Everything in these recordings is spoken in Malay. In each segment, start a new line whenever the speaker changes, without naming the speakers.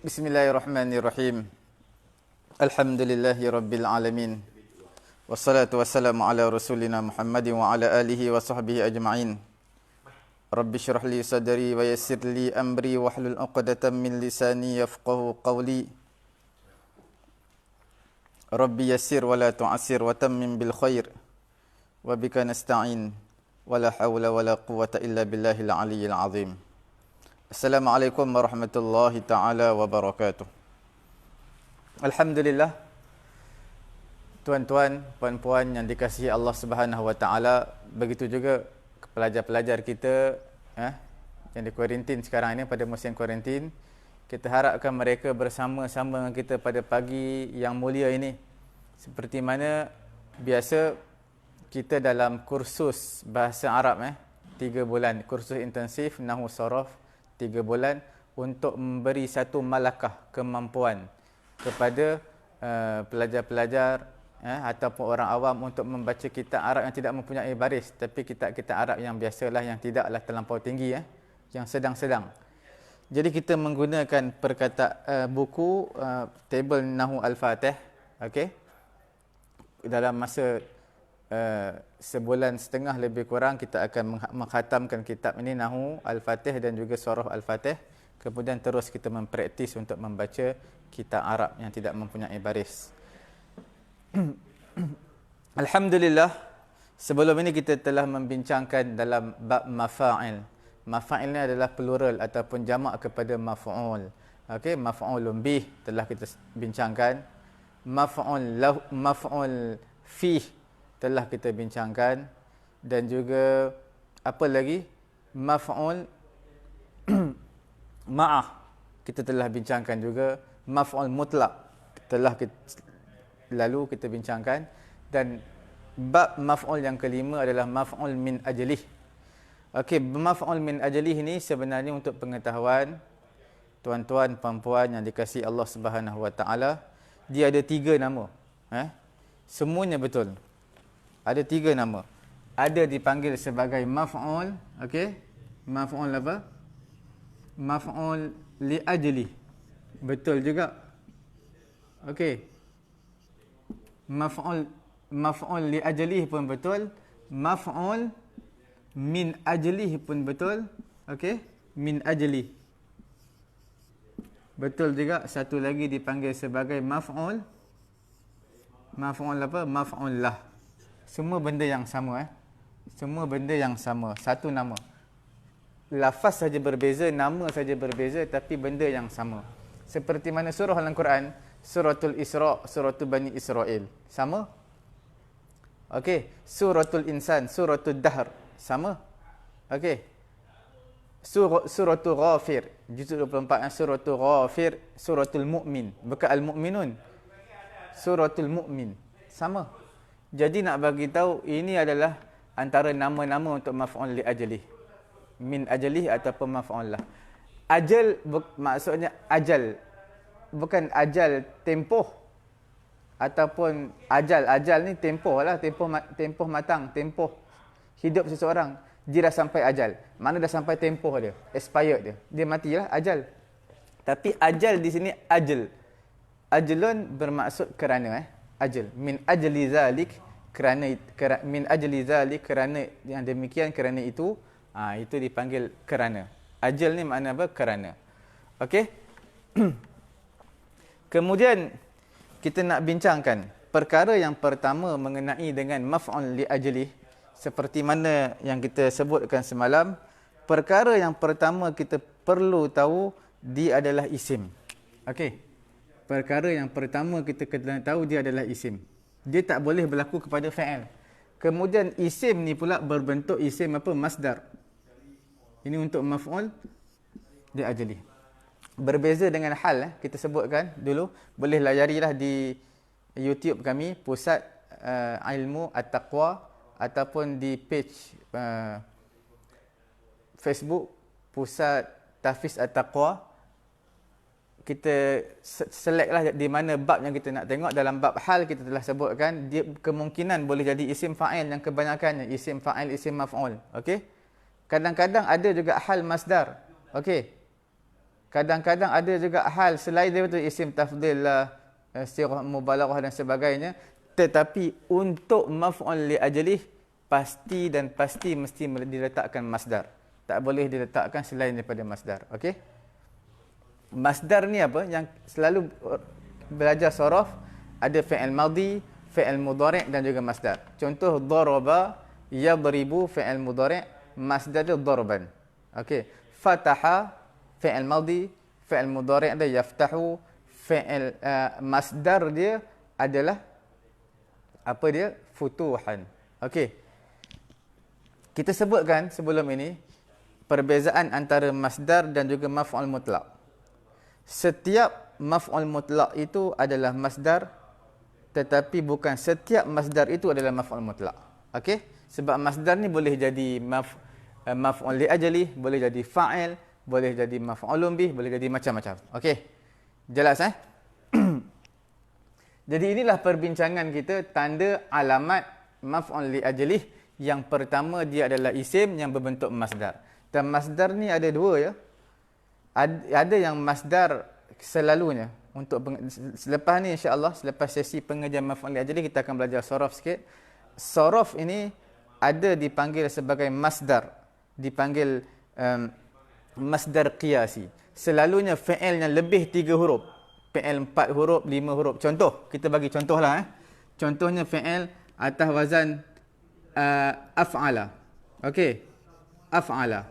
Bismillahirrahmanirrahim. Alhamdulillahi rabbil alamin. Wassalatu wassalamu ala rasulina Muhammadin wa ala alihi wa sahbihi ajma'in. Rabbi syrah li sadri wa yassir li amri wahlul 'uqdatam min lisani yafqahu qawli. Rabbi yassir wa la tu'assir wa tammim bil khair. Wa bika nasta'in. Wa la hawla wa la quwwata illa billahil aliyyil azim. Assalamualaikum warahmatullahi ta'ala wabarakatuh. Alhamdulillah, tuan-tuan, puan-puan yang dikasihi Allah Subhanahu wa taala, begitu juga pelajar-pelajar kita yang di kuarantin sekarang ini, pada musim kuarantin. Kita harapkan mereka bersama-sama dengan kita pada pagi yang mulia ini. Seperti mana biasa kita dalam kursus bahasa Arab 3 bulan, kursus intensif Nahwu Sharaf 3 bulan, untuk memberi satu malakah kemampuan kepada pelajar-pelajar ataupun orang awam untuk membaca kitab Arab yang tidak mempunyai baris, tapi kitab-kitab Arab yang biasalah, yang tidaklah terlampau tinggi, yang sedang-sedang. Jadi kita menggunakan perkataan buku table Nahwu Al-Fatih, okey, dalam masa sebulan setengah lebih kurang kita akan mengkhatamkan kitab ini, Nahwu Al-Fatih dan juga Surah Al-Fatih. Kemudian terus kita mempraktis untuk membaca kitab Arab yang tidak mempunyai baris. Alhamdulillah, sebelum ini kita telah membincangkan dalam bab mafa'il. Mafa'il ini adalah plural ataupun jamak kepada maf'ul. Okey, maf'ulun bih telah kita bincangkan. Maf'ul fih telah kita bincangkan, dan juga apa lagi, maf'ul ma'ah kita telah bincangkan juga. Maf'ul mutlaq telah lalu kita bincangkan, dan bab maf'ul yang kelima adalah maf'ul min ajlih. Okey, maf'ul min ajlih ini sebenarnya, untuk pengetahuan tuan-tuan puan-puan yang dikasihi Allah Subhanahu wa taala, dia ada 3 nama. Semuanya betul. Ada 3 nama. Ada dipanggil sebagai maf'ul, okey? Maf'ul apa? Maf'ul li ajli. Betul juga. Okey. Maf'ul li ajli pun betul. Maf'ul min ajli pun betul. Okey? Min ajli. Betul juga. Satu lagi dipanggil sebagai maf'ul. Maf'ul apa? Maf'ul lah. Semua benda yang sama. Semua benda yang sama. Satu nama. Lafaz saja berbeza, nama saja berbeza, tapi benda yang sama. Seperti mana surah dalam Quran, Suratul Isra, Suratul Bani Israel. Sama? Okey. Suratul Insan, Suratul Dahr. Sama? Okey. Suratul Ghafir, juzuk 24, Suratul Ghafir, Suratul Mu'min, bukan Al-Mu'minun. Suratul Mu'min. Sama? Jadi nak bagi tahu, ini adalah antara nama-nama untuk maf'ul li ajlih. Min ajlih ataupun maf'ul lah. Ajal maksudnya ajal. Bukan ajal tempoh. Ataupun ajal ni tempoh lah, tempoh matang, tempoh hidup seseorang. Dia dah sampai ajal. Mana dah sampai tempoh dia, expired dia. Dia matilah, ajal. Tapi ajal di sini ajal. Ajlun bermaksud kerana ajal. Min ajli zalik, min ajli zalik, kerana yang demikian, kerana itu, itu dipanggil kerana. Ajal ni makna apa? Kerana. Okey. Kemudian kita nak bincangkan perkara yang pertama mengenai dengan maf'ul li ajli. Seperti mana yang kita sebutkan semalam, perkara yang pertama kita perlu tahu, dia adalah isim. Okey. Perkara yang pertama kita kena tahu, dia adalah isim. Dia tak boleh berlaku kepada fa'il. Kemudian isim ni pula berbentuk isim apa? Masdar. Ini untuk maf'ul li ajli. Berbeza dengan hal, kita sebutkan dulu. Boleh layarilah di YouTube kami, Pusat Ilmu At-Taqwa, ataupun di page Facebook Pusat Tahfiz At-Taqwa. Kita select lah di mana bab yang kita nak tengok. Dalam bab hal kita telah sebutkan, dia kemungkinan boleh jadi isim fa'il, yang kebanyakannya isim fa'il, isim maf'ul. Okey. Kadang-kadang ada juga hal masdar. Okey. Kadang-kadang ada juga hal selain daripada isim tafdhil lah, sirah mubalaghah dan sebagainya, tetapi untuk maf'ul li ajlih pasti dan pasti mesti diletakkan masdar. Tak boleh diletakkan selain daripada masdar. Okey? Masdar ni apa? Yang selalu belajar sorof, ada fi'il madhi, fi'il mudhari' dan juga masdar. Contoh daraba, yadribu fi'il mudhari', masdar dia darban. Okey. Fataha fi'il madhi, fi'il mudhari' dia yaftahu, fi'il masdar dia adalah apa dia? Futuhan. Okey. Kita sebutkan sebelum ini perbezaan antara masdar dan juga maf'ul mutlaq. Setiap maf'ul mutlaq itu adalah masdar, tetapi bukan setiap masdar itu adalah maf'ul mutlaq. Okey? Sebab masdar ni boleh jadi maf'ul li ajli, boleh jadi fa'il, boleh jadi maf'ulun bih, boleh jadi macam-macam. Okey. Jelas Jadi inilah perbincangan kita tanda alamat maf'ul li ajli. Yang pertama dia adalah isim yang berbentuk masdar. Dan masdar ni ada dua ya. Ada yang masdar selalunya. Selepas ni insya-Allah, selepas sesi pengajian maf'ul li ajli kita akan belajar sorof sikit. Sorof ini ada dipanggil sebagai masdar, dipanggil masdar qiyasi. Selalunya fi'ilnya lebih 3 huruf. Fi'il 4 huruf, 5 huruf. Contoh, kita bagi contohlah. Contohnya fi'il atas wazan af'ala. Okey. Af'ala.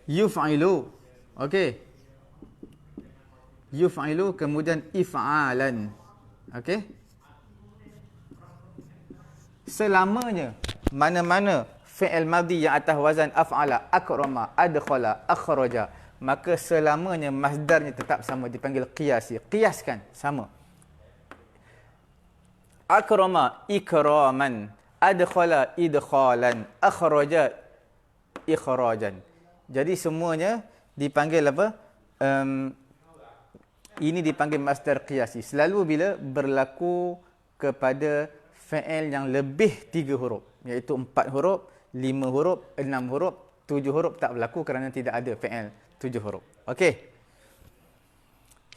Yuf'ilu. Okey. Yuf'ilu kemudian if'alan. Okey. Selamanya mana-mana fi'il madhi yang atas wazan af'ala, akrama, adkhala, akhraja, maka selamanya masdarnya tetap sama, dipanggil qiyasi. Qiyaskan, sama. Akrama, ikraman, adkhala, idkhalan, akhraja, ikhrajan. Jadi semuanya dipanggil apa? Ini dipanggil masdar qiyasi. Selalu bila berlaku kepada fi'il yang lebih 3 huruf, iaitu 4 huruf, 5 huruf, 6 huruf, 7 huruf tak berlaku kerana tidak ada fi'il 7 huruf. Okey.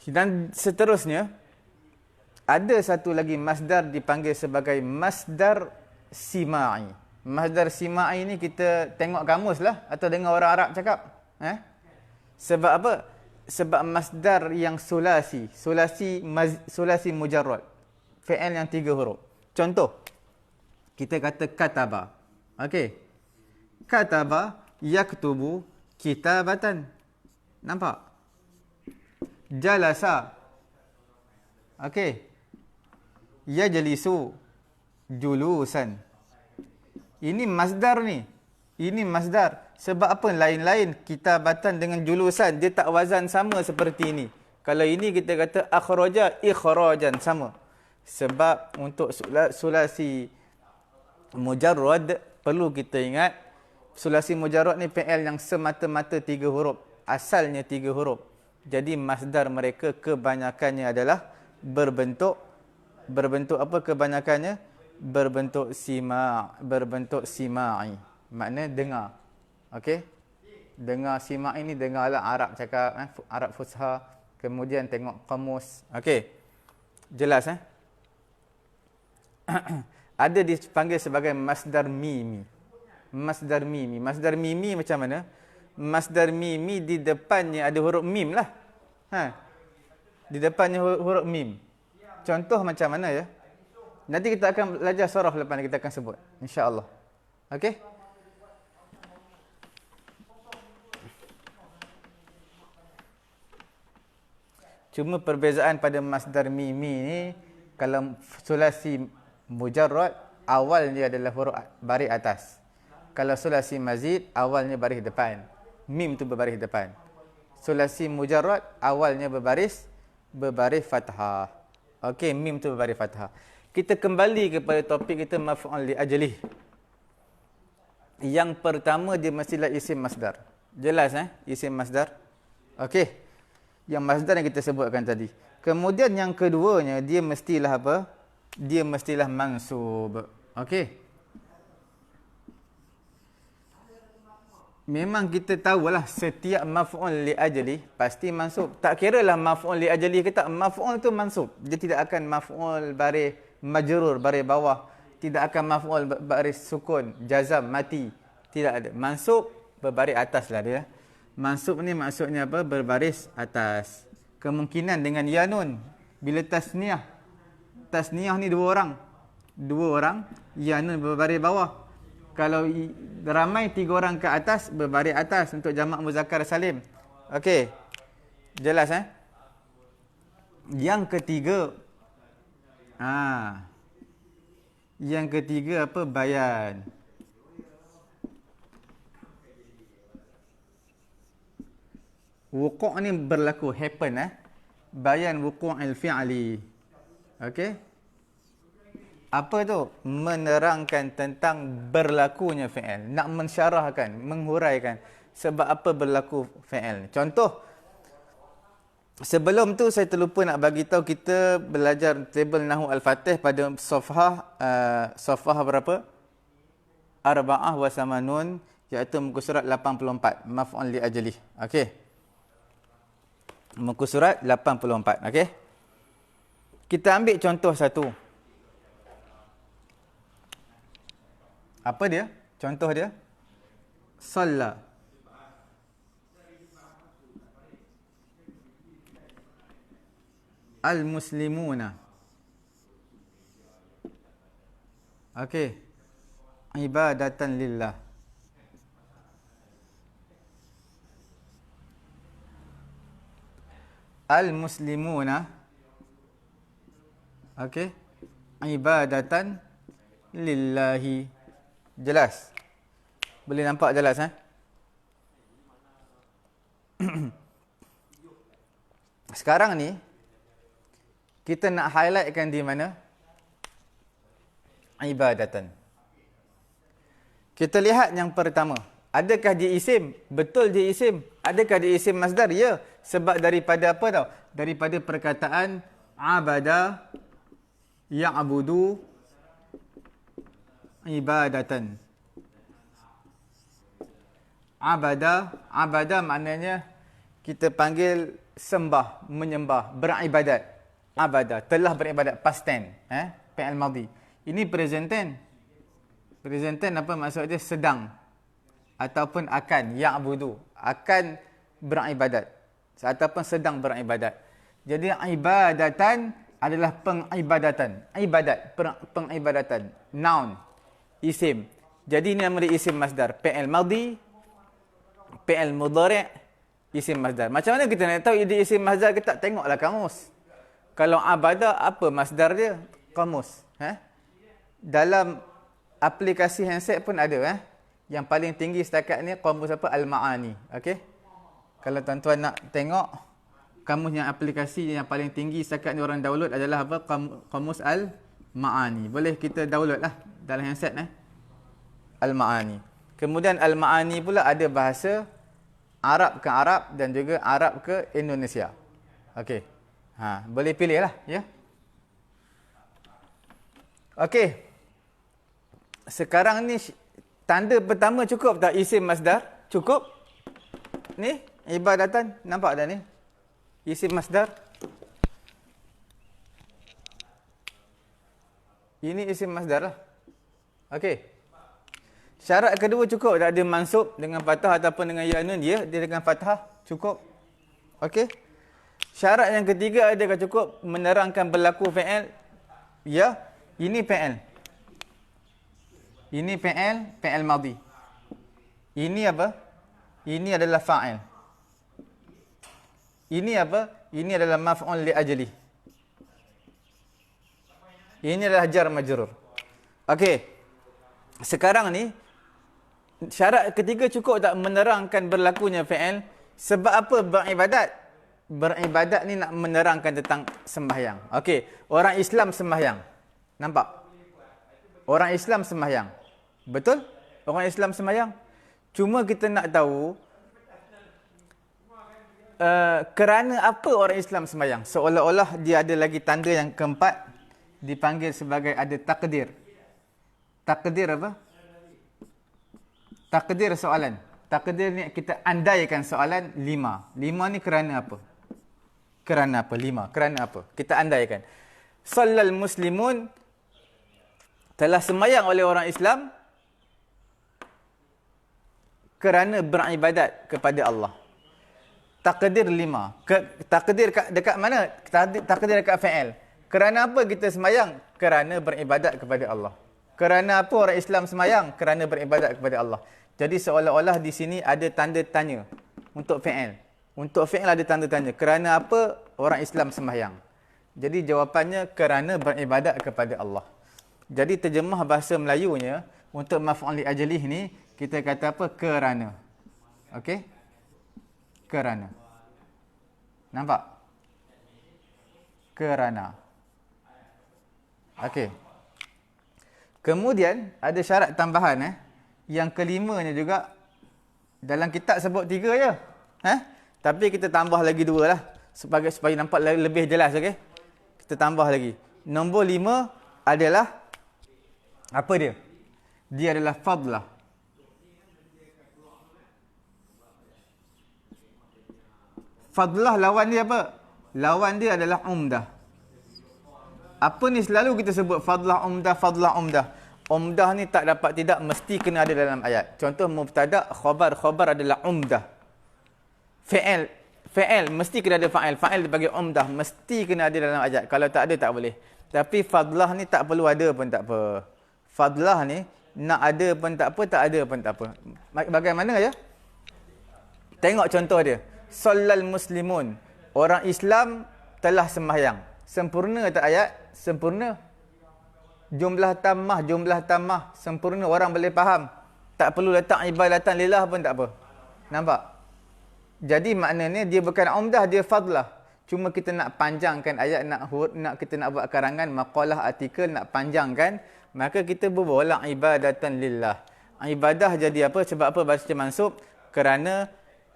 Dan seterusnya ada satu lagi masdar dipanggil sebagai masdar sima'i. Masdar sima'i ni kita tengok kamus lah atau dengar orang Arab cakap. Sebab apa? Sebab masdar yang sulasi mujarrad. Fi'il yang 3 huruf. Contoh, kita kata kataba. Okey. Kataba yaktubu kitabatan. Nampak? Jalasa. Okey. Yajlisu julusan. Ini masdar ni. Ini masdar. Sebab apa? Lain-lain kitabatan dengan julusan. Dia tak wazan sama seperti ini. Kalau ini kita kata akhraja, ikhrajan, sama. Sebab untuk sulasi mujarrad, perlu kita ingat, sulasi mujarrad ni fi'il yang semata-mata 3 huruf. Asalnya 3 huruf. Jadi masdar mereka kebanyakannya adalah berbentuk apa kebanyakannya? Berbentuk sima'i. Maknanya dengar. Okey? Dengar sima'i ni dengarlah Arab cakap, Arab fusha, kemudian tengok kamus. Okey. Jelas Ada dipanggil sebagai masdar mimi. Masdar mimi. Masdar mimi macam mana? Masdar mimi di depannya ada huruf mim lah. Di depannya huruf mim. Contoh macam mana ya? Nanti kita akan belajar sorof lepas ni, kita akan sebut. InsyaAllah. Okey? Cuma perbezaan pada masdar mimi ni, kalau sulasi mujarrad, awalnya adalah huruf baris atas. Kalau sulasi mazid, awalnya baris depan. Mim tu berbaris depan. Sulasi mujarrad, awalnya berbaris fathah. Okey, mim tu berbaris fathah. Kita kembali kepada topik kita maf'ul li ajlih. Yang pertama dia mestilah isim masdar. Jelas isim masdar? Okey. Yang masdar yang kita sebutkan tadi. Kemudian yang keduanya dia mestilah apa? Dia mestilah mansub. Okey. memang kita tahulah setiap maf'ul li ajli pasti mansub. Tak kiralah maf'ul li ajli ke tak, maf'ul tu mansub. Dia tidak akan maf'ul baris majrur, baris bawah. Tidak akan maf'ul baris sukun, jazam, mati. Tidak ada. Mansub berbaris atas lah dia. Mansub ni maksudnya apa? Berbaris atas. Kemungkinan dengan ya nun. Bila tasniah. Tasniah ni dua orang. Dua orang. Ya nun berbaris bawah. Kalau ramai tiga orang ke atas, berbaris atas untuk jamak muzakkar salim. Okey. Jelas Yang ketiga. Yang ketiga apa? Bayan. Wuqu' ni berlaku, happen Bayan wuqu'il fi'li. Okey. Apa tu? Menerangkan tentang berlakunya fi'il. Nak mensyarahkan, menghuraikan sebab apa berlaku fi'il. Contoh, sebelum tu saya terlupa nak bagi tahu, kita belajar table Nahwu Al-Fatih pada safhah berapa? Arba'ah wa samanun, iaitu muka surat 84, maf'ul li ajlih. Okey. Muka surat 84, okey. Kita ambil contoh satu. Apa dia? Contoh dia. Salla. Al-muslimuna. Okey. Ibadatan lillah. Al-muslimuna. Okey. Ibadatan lillahi. Jelas? Boleh nampak jelas Sekarang ni kita nak highlightkan di mana? Ibadatan. Kita lihat yang pertama. Adakah dia isim? Betul dia isim. Adakah dia isim masdar? Ya. Sebab daripada apa tau? Daripada perkataan abada ya'budu ibadatan. Abada maknanya kita panggil sembah, menyembah, beribadat. Abada, telah beribadat, past tense, fi'il madhi. Ini present tense. Present tense apa maksud dia? Sedang ataupun akan, ya'budu, akan beribadat ataupun sedang beribadat. Jadi ibadatan adalah pengibadatan. Ibadat, pengibadatan. Noun, isim. Jadi ini nama dia isim masdar. Fi'il madhi, fi'il mudhari', isim masdar. Macam mana kita nak tahu dia isim masdar ke tak? Tengoklah kamus. Kalau abada, apa masdar dia? Kamus. Dalam aplikasi handset pun ada. Yang paling tinggi setakat ni kamus apa? Al-Ma'ani. Okey. Kalau tuan-tuan nak tengok kamus yang aplikasi yang paling tinggi setakat ni orang download adalah apa? Kamus Al-Ma'ani. Boleh kita download lah dalam handset Al-Ma'ani. Kemudian Al-Ma'ani pula ada bahasa Arab ke Arab dan juga Arab ke Indonesia. Okey. Boleh pilih lah, ya. Okey. Sekarang ni tanda pertama cukup tak isim masdar? Cukup? Ni ibadatan, nampak dah ni? Isim masdar. Ini isim masdar lah. Okey. Syarat kedua cukup tak dia mansub dengan fathah ataupun dengan ya nun? Dia dengan fathah cukup. Okey. Syarat yang ketiga adakah cukup menerangkan berlaku fi'il? Ya. Ini fi'il. Ini fi'il madhi. Ini apa? Ini adalah fa'il. Ini apa? Ini adalah maf'ul li ajli. Ini adalah jar majrur. Okey. Sekarang ni syarat ketiga cukup tak menerangkan berlakunya fi'il? Sebab apa beribadat? Beribadat ni nak menerangkan tentang sembahyang. Okey, orang Islam sembahyang. Nampak? Orang Islam sembahyang. Betul? Orang Islam sembahyang. Cuma kita nak tahu kerana apa orang Islam sembahyang? Seolah-olah dia ada lagi tanda yang keempat, dipanggil sebagai ada takdir. Takdir apa? Takdir soalan. Takdir ni kita andaikan soalan 5. 5 ni kerana apa? Kerana apa? 5. Kerana apa? Kita andaikan. Sallal muslimun, telah sembahyang oleh orang Islam kerana beribadat kepada Allah. Takdir 5. Takdir dekat mana? Takdir dekat fi'il. Kerana apa kita sembahyang? Kerana beribadat kepada Allah. Kerana apa orang Islam sembahyang? Kerana beribadat kepada Allah. Jadi seolah-olah di sini ada tanda tanya untuk fi'il. Untuk fi'il ada tanda tanya. Kerana apa orang Islam sembahyang? Jadi jawapannya kerana beribadat kepada Allah. Jadi terjemah bahasa Melayunya untuk maf'ul li ajlih ni kita kata apa? Kerana. Okey? Kerana. Nampak? Kerana. Okey. Kemudian ada syarat tambahan Yang kelimanya juga dalam kitab sebut 3 je. Tapi kita tambah lagi 2 lah supaya nampak lebih jelas, okey. Kita tambah lagi. Nombor 5 adalah apa dia? Dia adalah fadlah. Fadlah lawan dia apa? Lawan dia adalah umdah. Apa ni selalu kita sebut fadlah umdah, fadlah umdah. Umdah ni tak dapat tidak mesti kena ada dalam ayat. Contoh mubtada, khabar adalah umdah. Fi'il mesti kena ada fa'il. Fa'il dipanggil umdah, mesti kena ada dalam ayat. Kalau tak ada tak boleh. Tapi fadlah ni tak perlu ada pun tak apa. Fadlah ni nak ada pun tak apa, tak ada pun tak apa. Bagaimana ya? Tengok contoh dia. Sallal muslimun. Orang Islam telah sembahyang. Sempurna tak ayat? Sempurna. Jumlah tamah. Sempurna. Orang boleh faham. Tak perlu letak ibadatan lillah pun tak apa. Nampak? Jadi maknanya dia bukan umdah, dia fadlah. Cuma kita nak panjangkan ayat, kita nak buat karangan, maqalah, artikel, nak panjangkan. Maka kita berbola ibadatan lillah. Ibadah jadi apa? Sebab apa bahasa mansub? Kerana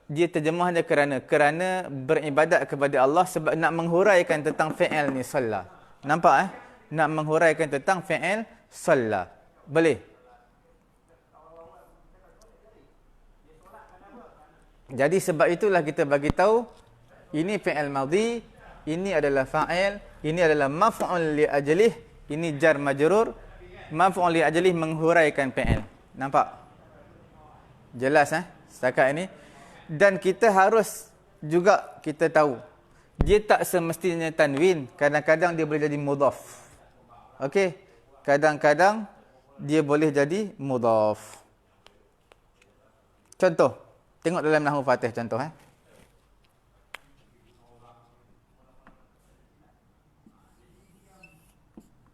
dia terjemahnya kerana beribadat kepada Allah, sebab nak menghuraikan tentang fi'il ni solat. Nampak Nak menghuraikan tentang fi'il solat. Boleh? Jadi sebab itulah kita bagi tahu ini fi'il madhi, ini adalah fa'il, ini adalah maf'ul li ajlih, ini jar majrur, maf'ul li ajlih menghuraikan fi'il. Nampak? Jelas setakat ini. Dan kita harus juga kita tahu dia tak semestinya tanwin, kadang-kadang dia boleh jadi mudhaf. Okey, kadang-kadang dia boleh jadi mudhaf. Contoh, tengok dalam nahwu Fatih contoh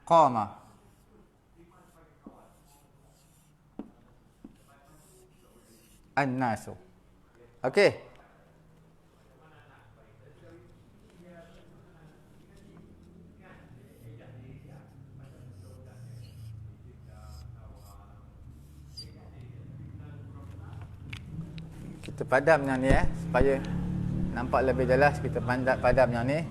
qama. An-nasu. Okey. Kita padam yang ni supaya nampak lebih jelas. Kita padam yang ni.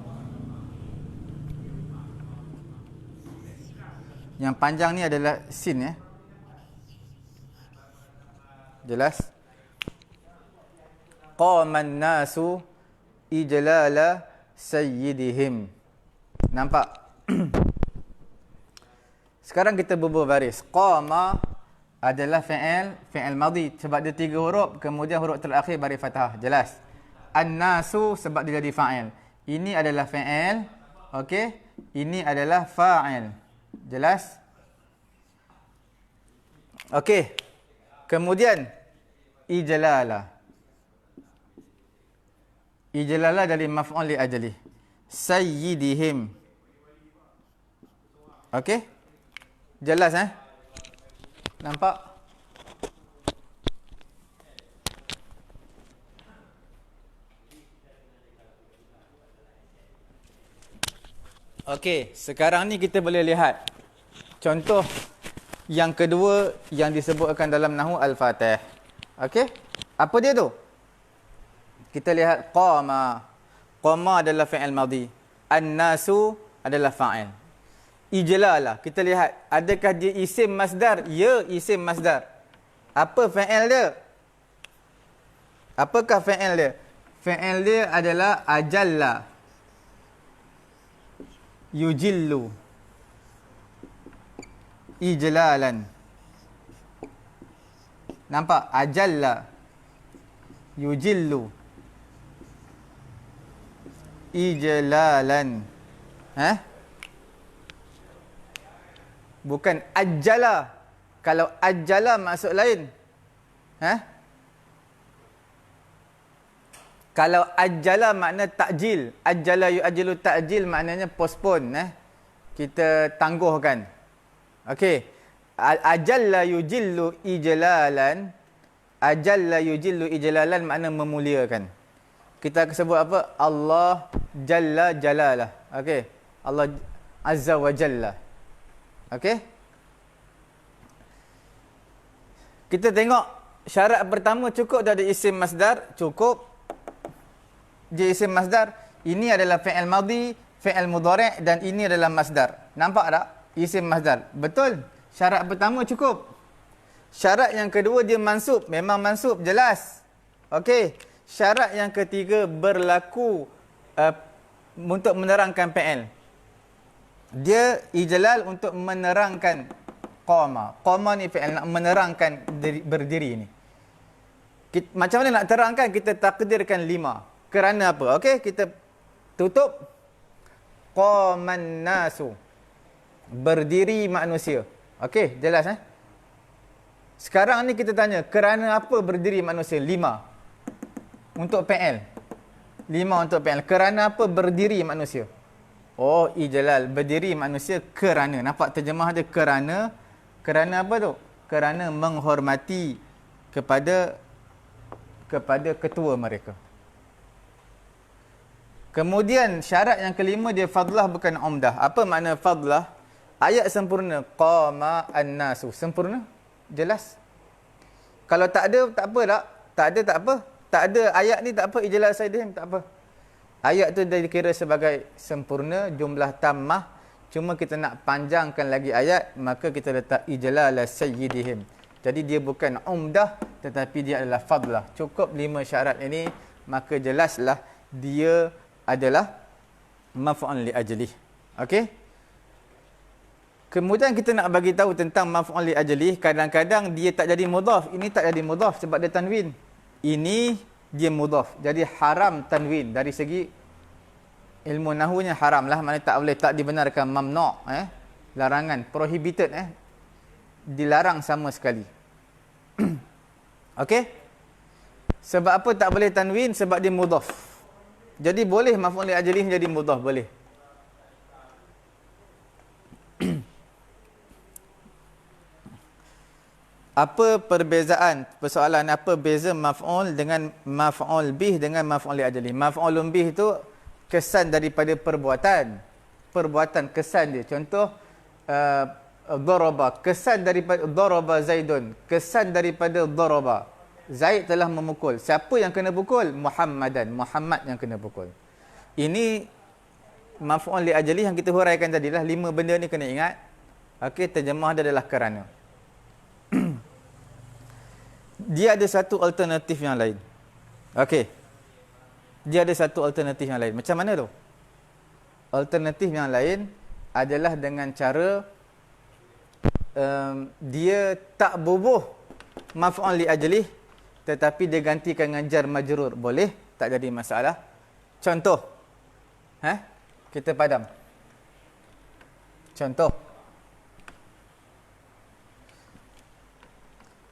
Yang panjang ni adalah sin Jelas? Qaman nasu ijlala sayyidihim. Nampak? Sekarang kita bubuh baris. Qama adalah fi'il madhi sebab dia 3 huruf, kemudian huruf terakhir baris fathah. Jelas? An-nasu sebab dia jadi fa'il. Ini adalah fi'il. Okey? Ini adalah fa'il. Jelas? Okey. Kemudian ijlala. Ijlala dari maf'ul li ajlih. Sayyidihim. Okey? Jelas Nampak? Okey, sekarang ni kita boleh lihat contoh yang kedua yang disebutkan dalam nahwu al-Fatih. Okey? Apa dia tu? Kita lihat qama. Qama adalah fi'il madhi. An-nasu adalah fa'il. Ijlala. Kita lihat adakah dia isim masdar? Ya, isim masdar. Apa fa'il dia? Apakah fi'il dia? Fi'il dia adalah ajalla, yujillu, ijlalan. Nampak? Ajalla, yujillu, ijlalan. Bukan ajala. Kalau ajala maksud lain. Kalau ajala makna takjil. Ajala yu'ajilu takjil maknanya postpone. Kita tangguhkan. Okey. Ajalla yujillu ijlalan. Ajalla yujillu ijlalan makna memuliakan. Kita akan sebut apa? Allah Jalla Jalalah. Okey. Allah Azza wa Jalla. Okey. Kita tengok syarat pertama cukup dah ada isim masdar. Cukup. Dia isim masdar. Ini adalah fi'il madhi, fi'il mudhari' dan ini adalah masdar. Nampak tak? Isim masdar. Betul. Syarat pertama cukup. Syarat yang kedua dia mansub. Memang mansub. Jelas. Okey. Syarat yang ketiga berlaku untuk menerangkan fi'il. Dia ijlal untuk menerangkan qama. Qama ni fi'il, nak menerangkan berdiri ni. Macam mana nak terangkan? Kita takdirkan 5. Kerana apa? Okey, kita tutup. Qaman nasu. Berdiri manusia. Okey, jelas Sekarang ni kita tanya, kerana apa berdiri manusia? 5. Untuk fi'il. 5 untuk fi'il. Kerana apa berdiri manusia? Oh, ijlal. Berdiri manusia kerana. Nampak terjemah dia kerana. Kerana apa tu? Kerana menghormati kepada ketua mereka. Kemudian syarat yang kelima dia fadlah bukan umdah. Apa makna fadlah? Ayat sempurna. Qama an-nasu. Sempurna. Jelas. Kalau tak ada, tak apa tak? Tak ada, tak apa. Tak ada ayat ni, tak apa. Ijlal sayyidihim, tak apa. Ayat tu dah dikira sebagai sempurna, jumlah tammah. Cuma kita nak panjangkan lagi ayat, maka kita letak ijlal sayyidihim. Jadi dia bukan umdah, tetapi dia adalah fadlah. Cukup 5 syarat ini, maka jelaslah dia adalah maf'ul li ajlih. Okey? Kemudian kita nak bagi tahu tentang maf'ul li ajlih, kadang-kadang dia tak jadi mudhaf. Ini tak jadi mudhaf sebab dia tanwin. Ini dia mudhaf. Jadi haram tanwin dari segi ilmu nahwunya haram lah, maknanya tak boleh, tak dibenarkan, mamnu', larangan, prohibited, dilarang sama sekali. Okey? Sebab apa tak boleh tanwin? Sebab dia mudhaf. Jadi boleh maf'ul li ajlih jadi mudhaf, boleh. Apa perbezaan? Persoalan apa beza maf'ul dengan maf'ul bih dengan maf'ul li ajlih? Maf'ul bih itu kesan daripada perbuatan. Perbuatan kesan dia. Contoh daraba, kesan daripada daraba Zaidun, kesan daripada daraba. Zaid telah memukul. Siapa yang kena pukul? Muhammadan. Muhammad yang kena pukul. Ini maf'ul li ajlih yang kita huraikan tadilah. 5 benda ni kena ingat. Okey, terjemah dia adalah kerana. Dia ada satu alternatif yang lain. Okey. Dia ada satu alternatif yang lain. Macam mana tu? Alternatif yang lain adalah dengan cara dia tak bubuh maf'ul li ajlih, tetapi dia gantikan dengan jar majrur. Boleh? Tak jadi masalah. Contoh. Kita padam. Contoh.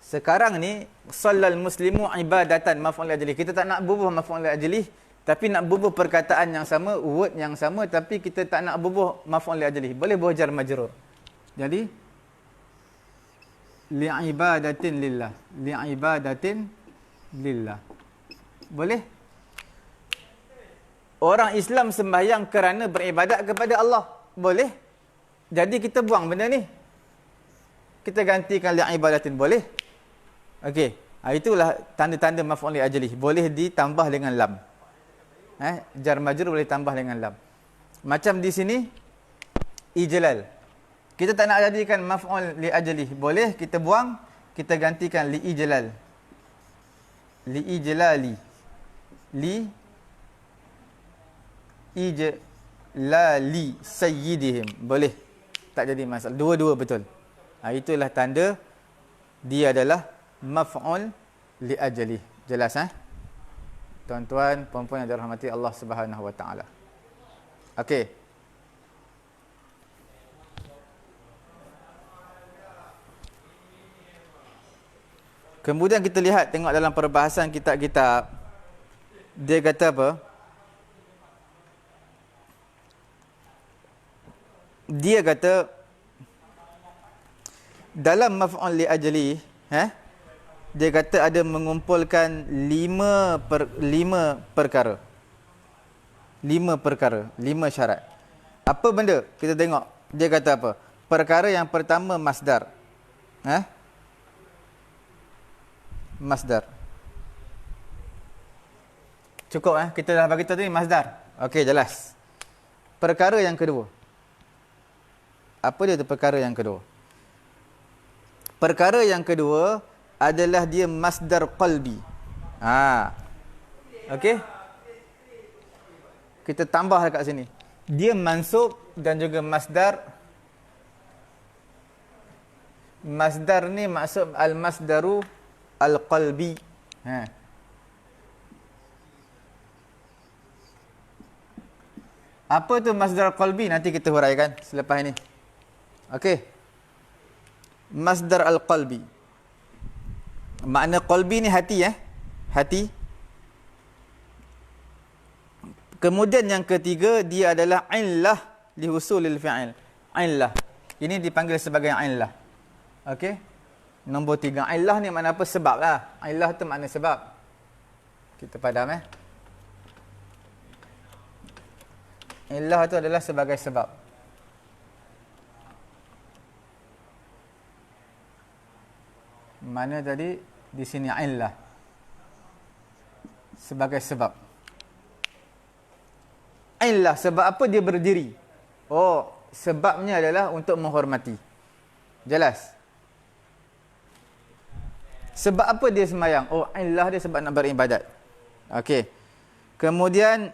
Sekarang ni sallal muslimu ibadatan maf'ul li ajlih. Kita tak nak bubuh maf'ul li ajlih, tapi nak bubuh perkataan yang sama, word yang sama, tapi kita tak nak bubuh maf'ul li ajlih. Boleh bubuh jar majrur. Jadi li'ibadatin lillah. Li'ibadatin lillah. Boleh? Orang Islam sembahyang kerana beribadat kepada Allah. Boleh? Jadi kita buang benda ni. Kita gantikan li'ibadatin. Boleh? Okey. Itulah tanda-tanda maf'ul li ajlih. Boleh ditambah dengan lam. Jar majrur boleh tambah dengan lam. Macam di sini ijlal. Kita tak nak jadikan maf'ul li ajlih. Boleh kita buang, kita gantikan li ijlal. li ijlali, li ijlali sayyidihim. Boleh, tak jadi masalah, dua-dua betul. Itulah tanda dia adalah maf'ul li ajli. Jelas tuan-tuan, puan-puan yang dirahmati Allah Subhanahu wa taala. Okey. Kemudian kita lihat, tengok dalam perbahasan kitab-kitab, dia kata apa? Dia kata dalam maf'ul li ajli, dia kata ada mengumpulkan 5 perkara. 5 syarat. Apa benda? Kita tengok. Dia kata apa? Perkara yang pertama masdar. Masdar. Cukup kita dah bagi tahu tadi masdar. Okey, jelas. Perkara yang kedua. Apa dia tu perkara yang kedua? Perkara yang kedua adalah dia masdar qalbi. Okey. Kita tambah dekat sini. Dia mansub dan juga masdar. Masdar ni maksud al-masdaru al-qalbi. Apa tu masdar qalbi? Nanti kita huraikan selepas ini. Okey. Masdar al-qalbi. Makna qalbi ni hati hati. Kemudian yang ketiga, dia adalah illah li husulil fi'il. Illah. Ini dipanggil sebagai illah. Okey. Nombor 3, illah ni makna apa? Sebab lah. Illah tu makna sebab. Kita padam Illah tu adalah sebagai sebab. Mana tadi? Di sini illah. Sebagai sebab. Illah, sebab apa dia berdiri? Sebabnya adalah untuk menghormati. Jelas? Sebab apa dia sembahyang? Illah dia sebab nak beribadat. Okey. Kemudian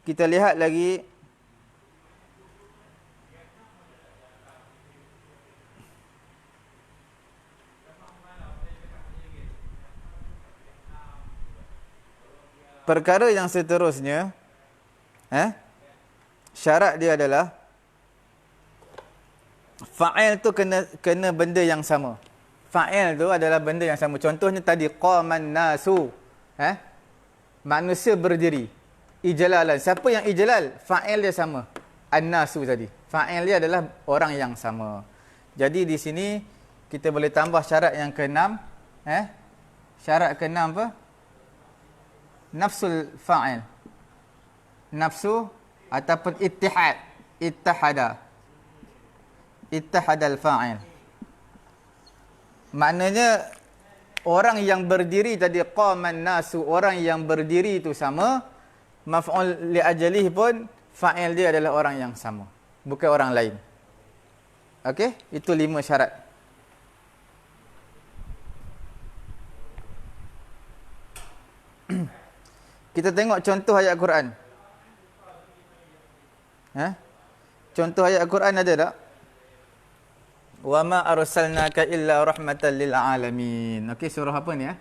kita lihat lagi perkara yang seterusnya. Syarat dia adalah fa'il tu kena benda yang sama. Fa'il tu adalah benda yang sama. Contohnya tadi qaman nasu. Manusia berdiri. Ijlalan. Siapa yang ijlal? Fa'il dia sama. An-nasu tadi. Fa'il dia adalah orang yang sama. Jadi di sini kita boleh tambah syarat yang ke-6. Syarat ke-6 apa? Nafsul fa'il. Nafsu ataupun ittihad. Ittihadal fa'il. Maknanya orang yang berdiri tadi qaman nasu, orang yang berdiri itu sama. Maf'ul li ajlihi pun fa'il dia adalah orang yang sama, bukan orang lain. Okey, itu 5 syarat. Kita tengok contoh ayat Quran. Contoh ayat Quran ada tak? Wa ma arsalnaka illa rahmatan lil alamin. Okey, surah apa ni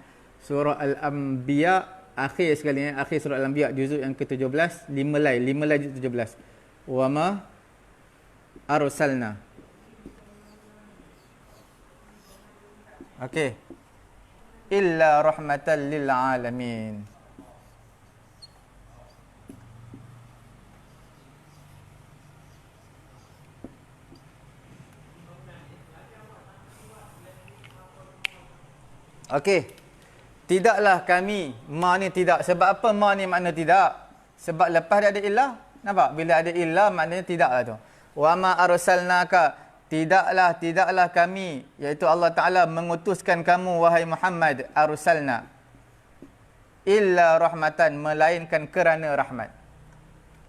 Surah Al-Anbiya, akhir sekali akhir surah Al-Anbiya juzuk yang ke-17, 5 lai juzuk 17. Wa ma arsalna. Okey. Illa rahmatan lil alamin. Okey. Tidaklah kami. Ma ni tidak. Sebab apa ma ni makna tidak? Sebab lepas dia ada illah. Nampak? Bila ada illah maknanya tidaklah tu. Wa ma arsalnaka. Tidaklah kami. Iaitu Allah Ta'ala mengutuskan kamu wahai Muhammad. Arsalna. Illa rahmatan. Melainkan kerana rahmat.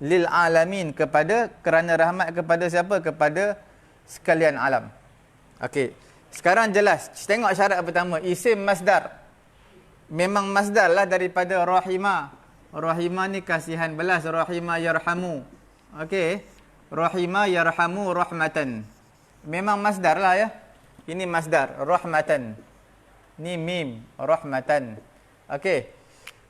Lil alamin. Kerana rahmat kepada siapa? Kepada sekalian alam. Okey. Sekarang jelas. Tengok syarat pertama. Isim masdar. memang masdar lah daripada rahima. Rahima ni kasihan belas, rahima yarhamu. Okey. Rahima yarhamu rahmatan. Memang masdar lah ya. Ini masdar, rahmatan. Ni mim, rahmatan. Okey.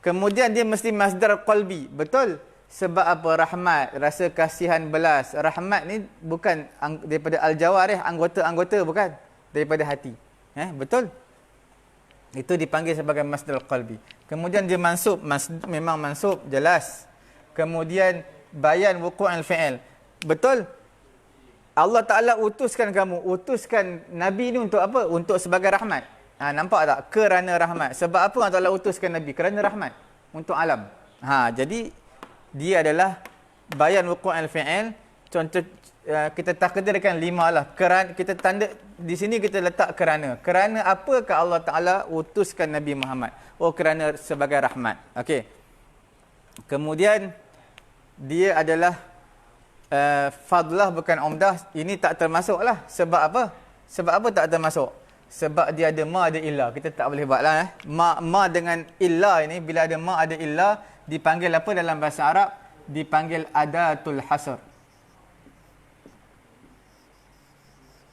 Kemudian dia mesti masdar qalbi. Betul? Sebab apa? Rahmat, rasa kasihan belas. Rahmat ni bukan daripada al-jawarih, anggota-anggota, bukan. Daripada hati. Betul? Itu dipanggil sebagai masdar qalbi. Kemudian dia mansub, memang mansub, jelas. Kemudian bayan wuqu'il fi'il. Betul? Allah Ta'ala utuskan kamu, utuskan Nabi ni untuk apa? Untuk sebagai rahmat. Nampak tak? Kerana rahmat. Sebab apa Allah Ta'ala utuskan Nabi? Kerana rahmat. Untuk alam. Jadi, dia adalah bayan wuqu'il fi'il. Contoh, kita takdirkan 5 lah. Kita tanda, di sini kita letak kerana. Kerana apakah Allah Ta'ala utuskan Nabi Muhammad? Oh, kerana sebagai rahmat. Okey. Kemudian, dia adalah fadlah bukan umdah. Ini tak termasuk lah. Sebab apa? Sebab apa tak termasuk? Sebab dia ada ma, ada illa. Kita tak boleh buat lah. Ma dengan illa ini, bila ada ma, ada illa, dipanggil apa dalam bahasa Arab? Dipanggil adatul hasr.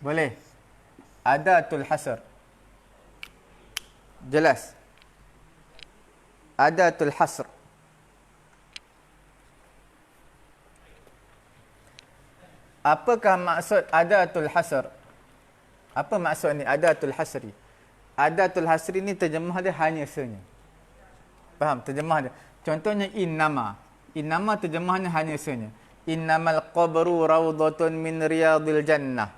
Boleh? Adatul hasr. Jelas? Adatul hasr. Apakah maksud adatul hasr? Apa maksud ni adatul hasri? Adatul hasri ni terjemah dia hanya senya. Faham? Terjemah dia. Contohnya innama. Innama terjemahnya hanya senya. Innamal qabru rawdatun min riyadil jannah.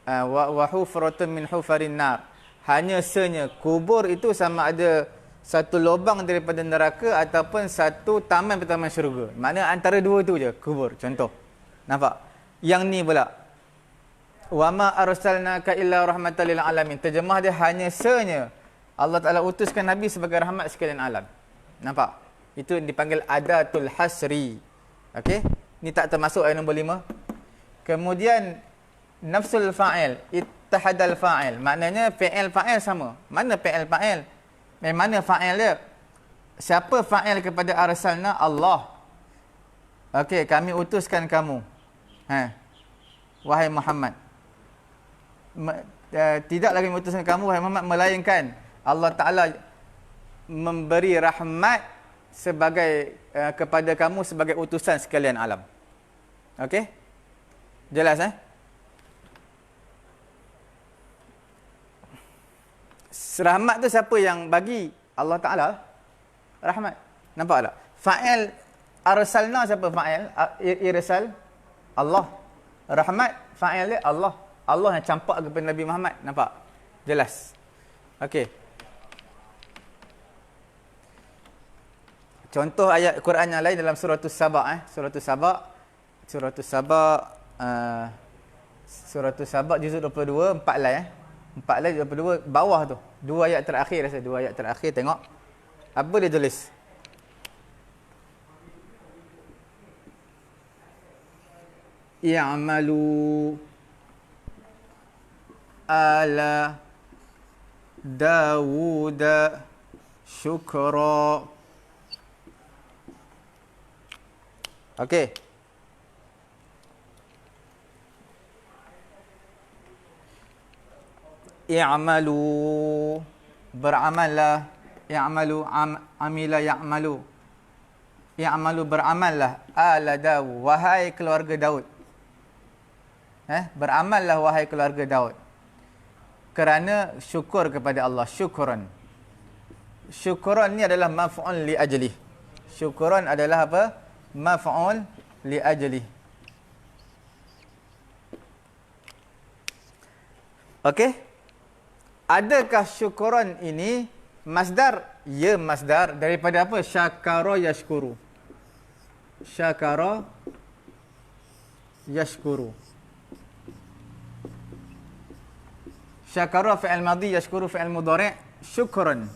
Wa hufratun min hufarin nar. Hanya senya. Kubur itu sama ada satu lubang daripada neraka ataupun satu taman syurga. Maknanya antara dua tu je kubur. Contoh. Nampak? Yang ni pula. Wa ma arsalnaka illa rahmatan lil alamin. Terjemah dia hanya senya Allah Taala utuskan Nabi sebagai rahmat sekalian alam. Nampak? Itu dipanggil adatul hasri. Okey? Ni tak termasuk ayat nombor 5. Kemudian nafsul fa'il, ittahadal fa'il. Maknanya fi'il fa'il sama. Mana fi'il fa'il? Mana fa'il dia? Siapa fa'il kepada arsalna? Allah. Okey, kami utuskan kamu. Wahai Muhammad. Tidak lagi mengutuskan kamu wahai Muhammad melainkan Allah Ta'ala memberi rahmat sebagai kepada kamu sebagai utusan sekalian alam. Okey? Jelas Rahmat tu siapa yang bagi? Allah Ta'ala. Rahmat. Nampak tak? Fa'il arsalna siapa fa'il? Irsal Allah. Rahmat fa'il dia Allah. Allah yang campak kepada Nabi Muhammad. Nampak? Jelas. Okey. Contoh ayat Quran yang lain dalam surah As-Saba. Surah As-Saba juzuk 22, 4 lai 4 lai 22 bawah tu. 2 ayat terakhir rasa, 2 ayat terakhir tengok. Apa dia tulis? I'malu ala Dawud syukra. Okey. I'malu, beramallah. I'malu, amila ya'malu. I'malu, beramallah. Ala Dawud, wahai keluarga Daud. Beramallah wahai keluarga Daud. Kerana syukur kepada Allah. Syukran. Syukran ni adalah maf'ul li ajli. Syukran adalah apa? Maf'ul li ajli. Okey? Adakah syukran ini masdar? Ya, masdar. Daripada apa? Syakara yashkuru. Syakara yashkuru. Syakara fi'il madhi, yashkuru fi'il mudhari', syukran.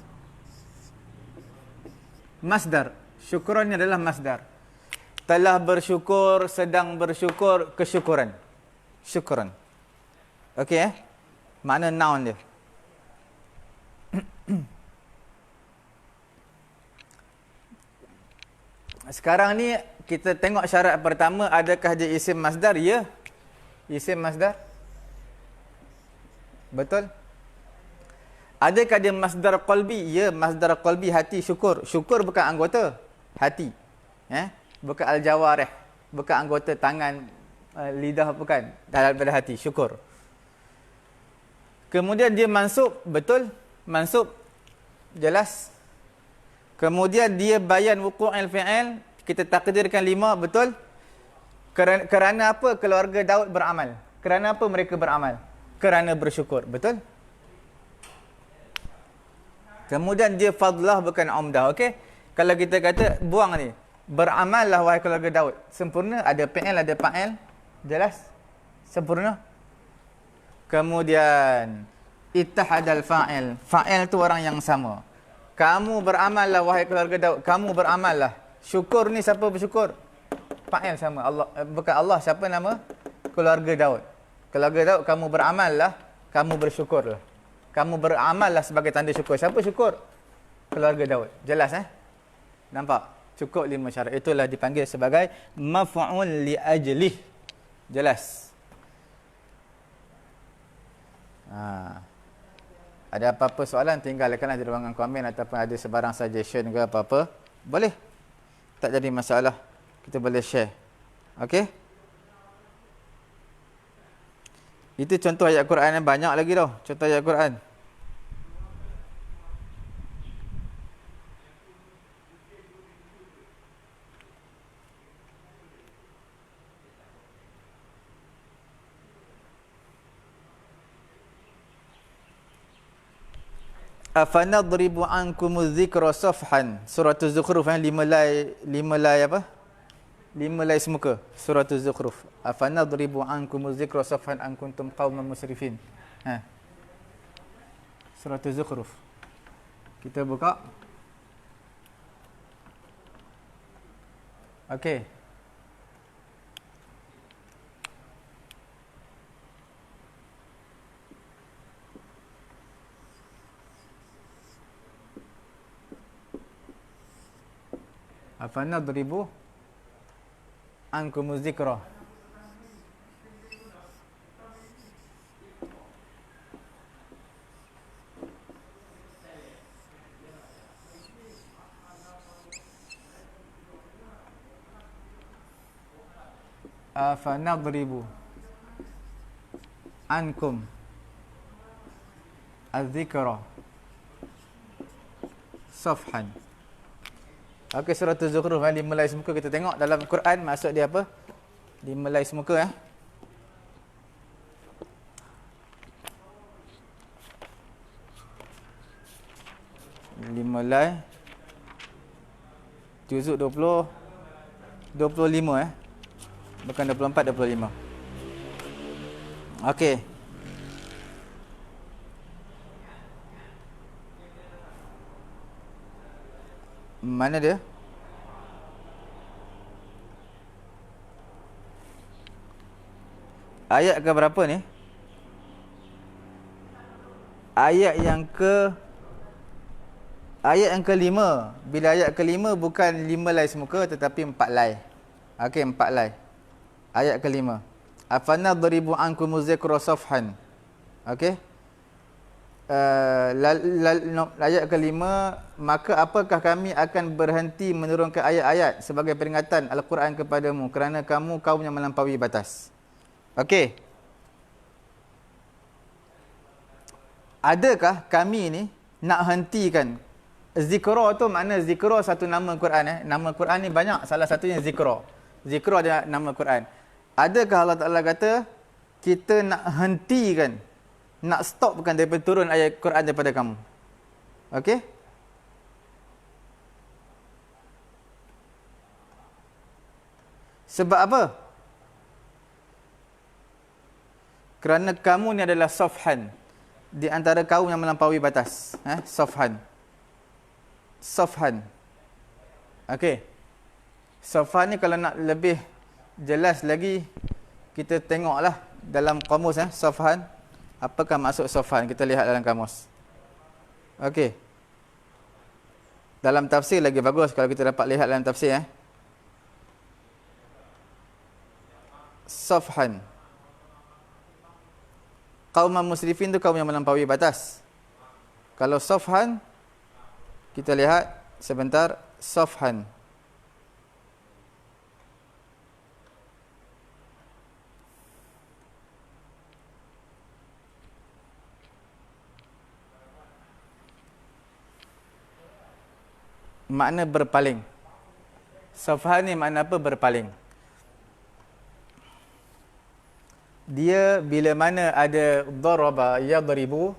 Masdar. Syukran ni adalah masdar. Telah bersyukur, sedang bersyukur, kesyukuran. Syukran. Okey Makna noun dia. Sekarang ni kita tengok syarat pertama, adakah dia isim masdar? Ya. Isim masdar. Betul? Adakah dia masdar qalbi? Ya, masdar qalbi, hati, syukur. Syukur bukan anggota hati. Bukan al-jawarih, bukan anggota tangan, lidah, bukan. Daripada hati, syukur. Kemudian dia mansub, betul? Mansub, jelas. Kemudian dia bayan wuqu'il fi'il, kita takdirkan 5, betul? Kerana apa keluarga Daud beramal? Kerana apa mereka beramal? Kerana bersyukur, betul? Kemudian dia fadlah bukan umdah, okey? Kalau kita kata buang ni, beramallah wahai keluarga Daud. Sempurna, ada fi'il, ada fa'il. Jelas? Sempurna. Kemudian ittahadal fa'il. Fa'il tu orang yang sama. Kamu beramallah wahai keluarga Daud. Kamu beramallah. Syukur ni siapa bersyukur? Fa'il sama. Allah, bukan Allah, siapa nama? Keluarga Daud. Keluarga Daud, kamu beramallah, kamu bersyukurlah. Kamu beramallah sebagai tanda syukur. Siapa syukur? Keluarga Daud. Jelas Nampak? Cukup 5 syarat. Itulah dipanggil sebagai maf'ul li ajlih. Jelas? Ada apa-apa soalan, tinggalkanlah di ruangan komen ataupun ada sebarang suggestion ke apa-apa. Boleh. Tak jadi masalah. Kita boleh share. Okey? Itu contoh ayat Quran yang banyak lagi tau. Contoh ayat Quran. Afanadribu ankumuz zikra safhan. Surah Az-Zukhruf 5 lay apa? 5 lay semuka. Surah Az-Zukhruf. Afanadribu ankumuz zikra safhan an kuntum qauman musrifin. Surah Az-Zukhruf. Kita buka. Okey. Afanadribu ankumuz zikra. Afanadribu ankum az-zikra safhan. Okey, surah Az-Zukhruf 5 lay semuka. Kita tengok dalam Quran maksud dia apa? 5 lay semuka 5 lay juzuk 25 bukan 24, 25. Okey. Mana dia? Ayat ke berapa ni? Ayat yang kelima. Bila ayat kelima bukan 5 lay semuka tetapi 4 lay. Okey, 4 lay. Ayat kelima. Afanadribu ankumuz zikra safhan. Okey. Ayat kelima, maka apakah kami akan berhenti menurunkan ayat-ayat sebagai peringatan Al-Quran kepadamu kerana kamu kaum yang melampaui batas. Okey. Adakah kami ni nak hentikan? Zikra tu makna zikra satu nama Quran Nama Quran ni banyak, salah satunya zikra. Zikra dia nama Quran. Adakah Allah Ta'ala kata kita nak hentikan, nak stopkan daripada turun ayat Quran daripada kamu? Okey? Sebab apa? Kerana kamu ni adalah safhan, di antara kaum yang melampaui batas. Safhan. Safhan. Okey. Safhan ni kalau nak lebih jelas lagi, kita tengoklah dalam kamus safhan. Apakah maksud safhan? Kita lihat dalam kamus. Okey. Dalam tafsir lagi bagus kalau kita dapat lihat dalam tafsir safhan. Qauman musrifin tu kaum yang melampaui batas. Kalau safhan, kita lihat sebentar, safhan. Makna berpaling. Safhan ni makna apa? Berpaling. Dia bila mana ada daraba yadribu,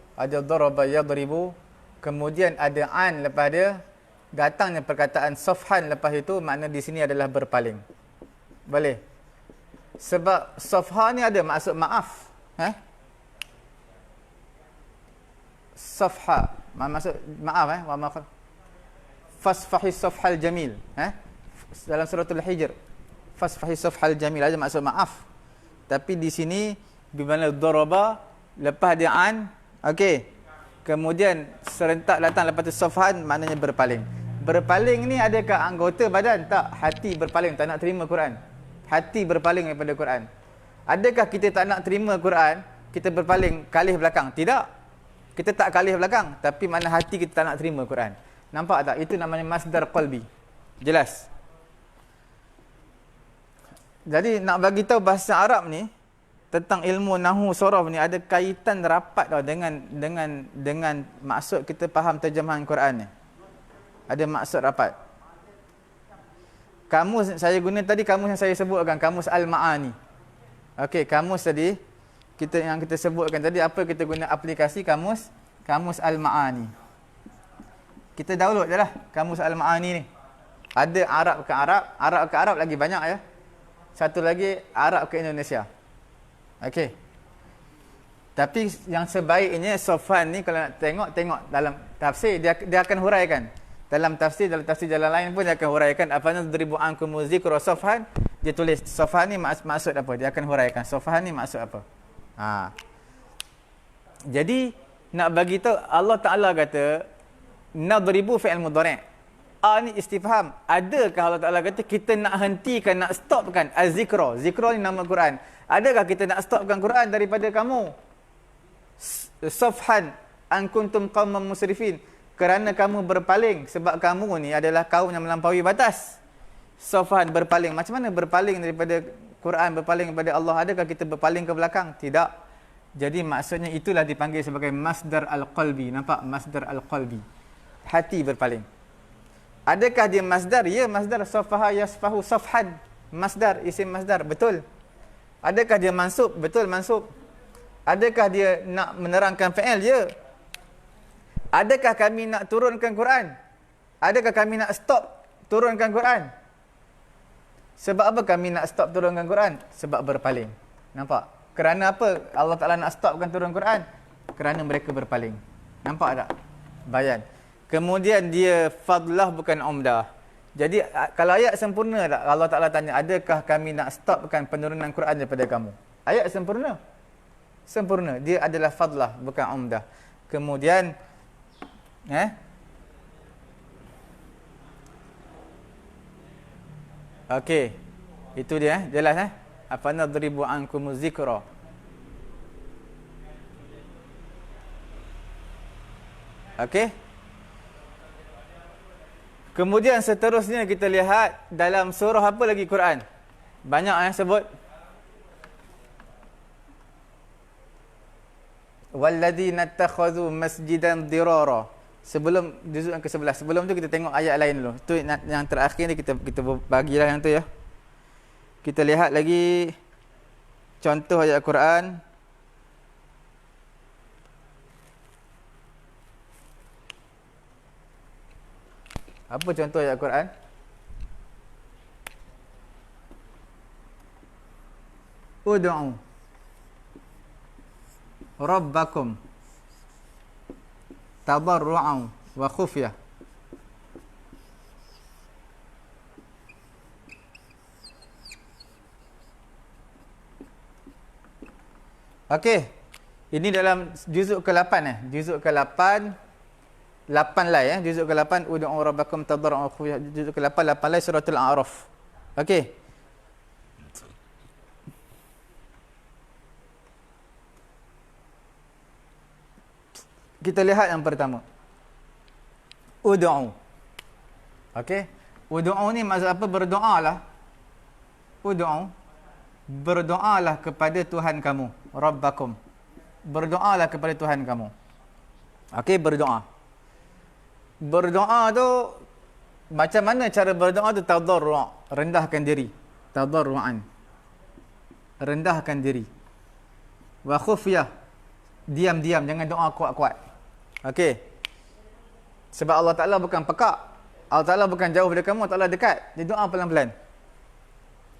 kemudian ada an lepas dia, datangnya perkataan safhan lepas itu, makna di sini adalah berpaling. Boleh? Sebab safha ni ada maksud maaf. Safha maksud maaf. Wa ma fasfahi safhal jamil. Dalam suratul Hijr, fasfahi safhal jamil ada maksud maaf. Tapi di sini bila mana daraba lepas dia an, okey. Kemudian serentak datang lepas tu safhan, maknanya berpaling. Berpaling ni adakah anggota badan? Tak, hati berpaling, tak nak terima Quran. Hati berpaling daripada Quran. Adakah kita tak nak terima Quran, kita berpaling kalih belakang? Tidak. Kita tak kalih belakang, tapi mana hati kita tak nak terima Quran. Nampak tak? Itu namanya masdar qalbi. Jelas? Jadi nak bagi tahu bahasa Arab ni tentang ilmu nahwu sorof ni ada kaitan rapat tau dengan maksud kita faham terjemahan Quran ni. Ada maksud rapat. Kamus saya guna tadi, kamus yang saya sebutkan, kamus Al-Ma'ani. Okey, kamus tadi yang kita sebutkan tadi, apa kita guna aplikasi kamus Al-Ma'ani. Kita download je lah kamus Al-Ma'ani ni. Ada Arab ke Arab lagi banyak ya. Satu lagi Arab ke Indonesia. Okey. Tapi yang sebaiknya safhan ni kalau nak tengok dalam tafsir, dia akan huraikan. Dalam tafsir jalan lain pun dia akan huraikan apana dribu ankum zikra safhan, dia tulis safhan ni maksud apa? Dia akan huraikan safhan ni maksud apa. Jadi nak bagi tahu Allah Taala kata nadribu fi'il mudhari'. Ni istifham. Adakah Allah Ta'ala kata kita nak hentikan, nak stopkan az-zikra? Zikra ni nama Quran. Adakah kita nak stopkan Quran daripada kamu? Safhan an kuntum qauman musrifin. Kerana kamu berpaling, sebab kamu ni adalah kaum yang melampaui batas. Safhan, berpaling. Macam mana berpaling daripada Quran, berpaling daripada Allah? Adakah kita berpaling ke belakang? Tidak. Jadi maksudnya itulah dipanggil sebagai masdar al-qalbi. Nampak? Masdar al-qalbi. Hati berpaling. Adakah dia masdar? Ya, masdar. Safaha yasfahu safhan. Masdar, isim masdar. Betul. Adakah dia mansub? Betul, mansub. Adakah dia nak menerangkan fi'il? Ya. Adakah kami nak turunkan Quran? Adakah kami nak stop turunkan Quran? Sebab apa kami nak stop turunkan Quran? Sebab berpaling. Nampak? Kerana apa Allah Ta'ala nak stopkan turun Quran? Kerana mereka berpaling. Nampak tak? Bayan. Kemudian dia fadlah bukan umdah. Jadi kalau ayat sempurna tak? Allah Ta'ala tanya, adakah kami nak stopkan penurunan Quran daripada kamu? Ayat sempurna. Sempurna. Dia adalah fadlah bukan umdah. Kemudian okey. Itu dia jelas Apa nadribu ankum zikra. Okey. Kemudian seterusnya kita lihat dalam surah apa lagi Quran? Banyak sebut. Walladzina takhadhu masjidan dirara. Sebelum juzuk yang ke-11. Sebelum tu kita tengok ayat lain dulu. Tu yang terakhir ni kita bagilah yang tu ya. Kita lihat lagi contoh ayat Quran. Apa contoh ayat Quran? Ud'u rabbakum tadarru'an wa khufyah. Okey. Ini dalam juzuk ke-8 Juzuk ke-8 8 lai juzuk ke-8 ud'u rabbakum tadarru'an wa khufyah. Juzuk ke-8 8 lai suratul A'raf. Okey. Kita lihat yang pertama. Ud'u. Okey. Ud'u ni maksud apa? Berdoalah. Ud'u. Berdoalah kepada Tuhan kamu, Rabbakum. Berdoalah kepada Tuhan kamu. Okey, berdoa. Berdoa tu macam mana cara berdoa tu? Tadarru', rendahkan diri. Tadarru'an. Rendahkan diri. Wa khufyah. Diam-diam, jangan doa kuat-kuat. Okey. Sebab Allah Ta'ala bukan pekak. Allah Ta'ala bukan jauh dari kamu, Allah Ta'ala dekat. Dia doa pelan-pelan.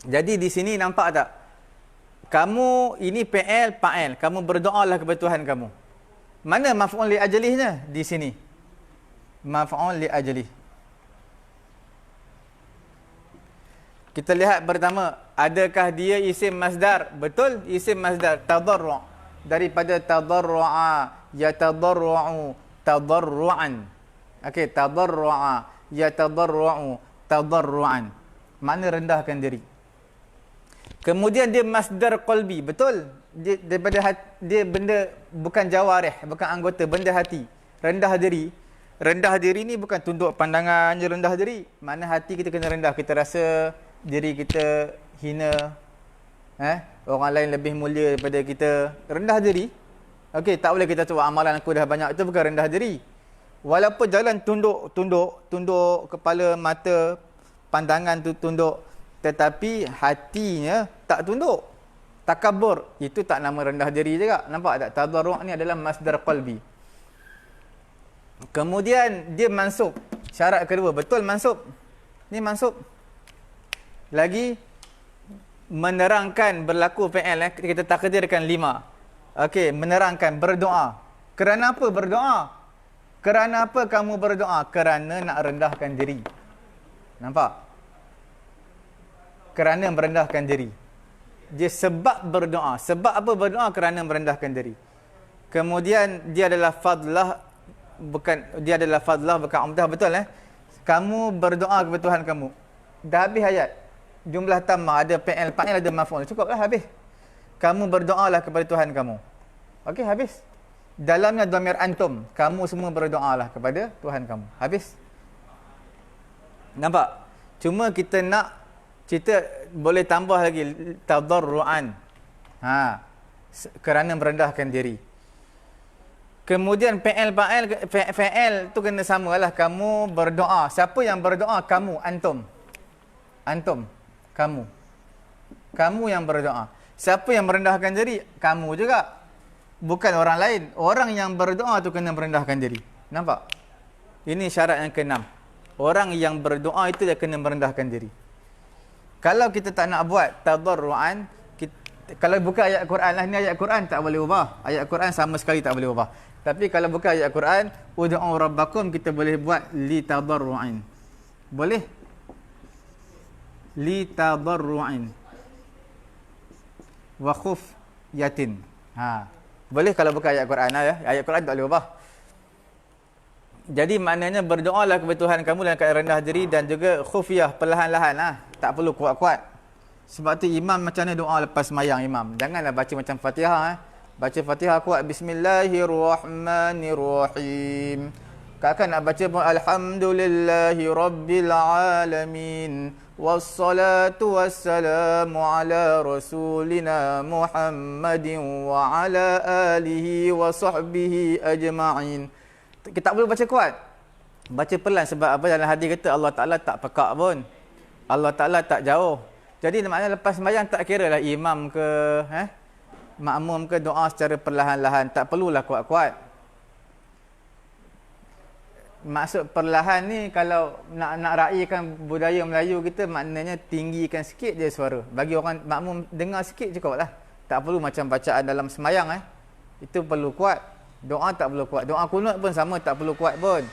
Jadi di sini nampak tak? Kamu ini PL, fa'il. Kamu berdoalah kepada Tuhan kamu. Mana maf'ul li ajlihnya? Di sini. Maf'ul li ajlih. Kita lihat pertama. Adakah dia isim masdar? Betul, isim masdar. Tadarru'. Daripada tadarru'a. Yatadarru'u. Tadarru'an. Okey, tadarru'a. Yatadarru'u. Tadarru'an. Makna rendahkan diri. Kemudian dia masdar qalbi, betul? Dia daripada hati, dia benda bukan jawarih, bukan anggota, benda hati. Rendah diri. Rendah diri ni bukan tunduk pandangan je rendah diri. Mana hati kita kena rendah, kita rasa diri kita hina. Orang lain lebih mulia daripada kita. Rendah diri. Okey, tak boleh kita tu amalan aku dah banyak, itu bukan rendah diri. Walaupun jalan tunduk kepala, mata, pandangan tu tunduk, tetapi hatinya tak tunduk. Takabur, itu tak nama rendah diri juga. Nampak tak? Tadarru' ni adalah masdar qalbi. Kemudian dia mansub. Syarat kedua, betul mansub. Ni mansub. Lagi menerangkan berlaku fi'il, kita takdirkan 5. Okey, menerangkan, berdoa. Kerana apa berdoa? Kerana apa kamu berdoa? Kerana nak rendahkan diri. Nampak? Kerana merendahkan diri. Dia sebab berdoa. Sebab apa berdoa? Kerana merendahkan diri. Kemudian dia adalah fadlah, bukan umdah, betul Kamu berdoa kepada Tuhan kamu. Dah habis ayat. Jumlah tamah, ada fi'il, fa'il, ada maf'ul. Cukuplah, habis. Kamu berdoalah kepada Tuhan kamu. Okey, habis. Dalamnya dhamir antum. Kamu semua berdoalah kepada Tuhan kamu. Habis. Nampak? Cuma kita boleh tambah lagi tadarru'an. Kerana merendahkan diri. Kemudian fi'il tu kena samalah. Kamu berdoa. Siapa yang berdoa? Kamu, antum. Antum, kamu. Kamu yang berdoa. Siapa yang merendahkan diri? Kamu juga. Bukan orang lain. Orang yang berdoa tu kena merendahkan diri. Nampak? Ini syarat yang ke-6. Orang yang berdoa itu dia kena merendahkan diri. Kalau kita tak nak buat tadarru'an, kalau buka ayat Quran lah, ni ayat Quran tak boleh ubah. Ayat Quran sama sekali tak boleh ubah. Tapi kalau buka ayat Quran, ud'u rabbakum, kita boleh buat li tadarru'in. Boleh? Li tadarru'in. Wa khufyatin. Boleh kalau buka ayat Quran lah, Ayat Quran tak boleh ubah. Jadi maknanya berdoalah kepada Tuhan kamu dalam keadaan rendah diri dan juga khufyah, perlahan-lahan Tak perlu kuat-kuat. Sebab tu imam macam mana doa lepas sembahyang imam? Janganlah baca macam Fatihah Baca Fatihah kuat, Bismillahirrahmanirrahim. Kakak nak baca pun Alhamdulillahi Rabbil Alamin. Wassalatu wassalamu ala rasulina Muhammadin wa ala alihi wa sahbihi ajma'in. Kita tak boleh baca kuat. Baca pelan sebab apa? Dalam hadis kata Allah Ta'ala tak pekak pun. Allah Ta'ala tak jauh. Jadi maknanya lepas sembahyang tak kira lah imam ke makmum ke, doa secara perlahan-lahan. Tak perlulah kuat-kuat. Maksud perlahan ni kalau nak raikan budaya Melayu kita, maknanya tinggikan sikit je suara. Bagi orang makmum dengar sikit cukup lah. Tak perlu macam bacaan dalam sembahyang Itu perlu kuat. Doa tak perlu kuat. Doa kunut pun sama, tak perlu kuat pun.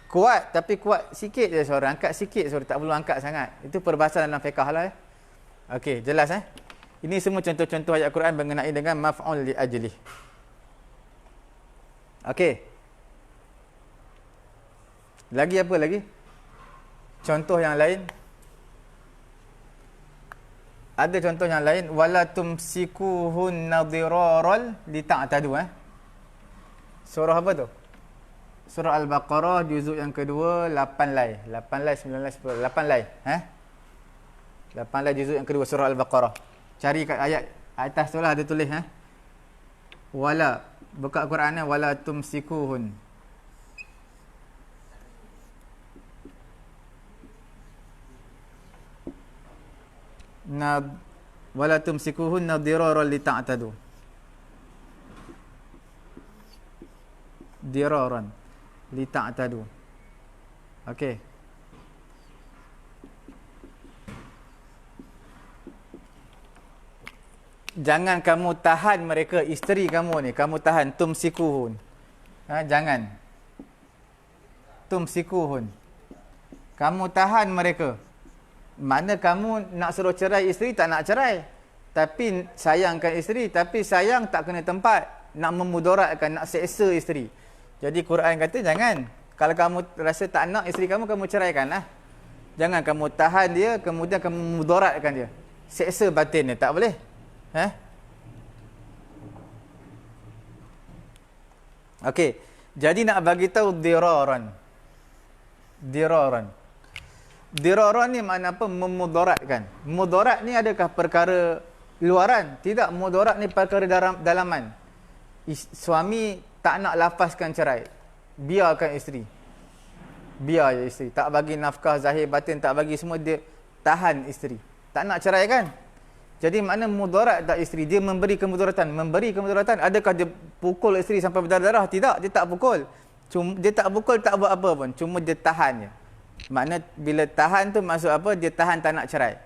Kuat tapi kuat sikit je suara. Angkat sikit suara, tak perlu angkat sangat. Itu perbahasan dalam fiqh lah Okey, jelas Ini semua contoh-contoh ayat Quran mengenai dengan maf'ul li ajlih. Okey. Lagi apa lagi? Contoh yang lain. Ada contoh yang lain. Wala tumsikuhun nadiraral li ta'tadu Surah apa tu? Surah Al-Baqarah juzuk yang kedua 8 lai. 8 lai 9 lai 10. 8 lai. 8 lai juzuk yang kedua surah Al-Baqarah. Cari kat ayat atas tu lah ada tulis wala, buka Quran wala tumsikuhun. Wala tumsikuhun diraran li ta'tadu. Diraran li ta'tadu. Okey. Jangan kamu tahan mereka, isteri kamu ni, kamu tahan tumsikuhun. Jangan. Tumsikuhun. Kamu tahan mereka. Mana kamu nak suruh cerai isteri, tak nak cerai. Tapi sayangkan isteri, tapi sayang tak kena tempat. Nak memudaratkan, nak seksa isteri. Jadi Quran kata jangan. Kalau kamu rasa tak nak isteri kamu, kamu ceraikan lah. Jangan kamu tahan dia, kemudian kamu memudaratkan dia. Seksa batin dia, tak boleh. Okey. Jadi nak bagi tahu diraran. Diraran. Diraran ni makna apa? Memudaratkan. Mudarat ni adakah perkara luaran? Tidak, mudarat ni perkara dalaman. Suami tak nak lapaskan cerai. Biarkan isteri. Biar je isteri. Tak bagi nafkah zahir batin, tak bagi semua, dia tahan isteri. Tak nak cerai kan? Jadi makna mudarat tak isteri. Dia memberi kemudaratan. Memberi kemudaratan. Adakah dia pukul isteri sampai berdarah-darah? Tidak, dia tak pukul. Dia tak pukul, tak buat apa pun. Cuma dia tahan je. Makna bila tahan tu maksud apa? Dia tahan tak nak cerai.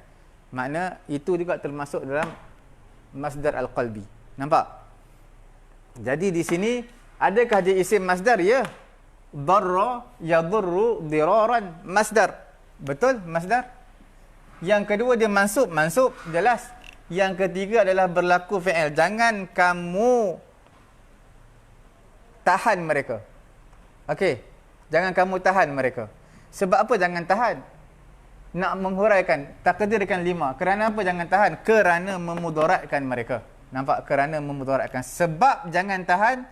Makna itu juga termasuk dalam masdar al-qalbi. Nampak? Jadi di sini adakah dia isim masdar? Ya. Darra yadurru diraran, masdar. Betul? Masdar. Yang kedua dia mansub, jelas. Yang ketiga adalah berlaku fi'il. Jangan kamu tahan mereka. Okey. Jangan kamu tahan mereka. Sebab apa jangan tahan? Nak menghuraikan, takdirkan 5. Kerana apa jangan tahan? Kerana memudaratkan mereka. Nampak? Kerana memudaratkan. Sebab jangan tahan.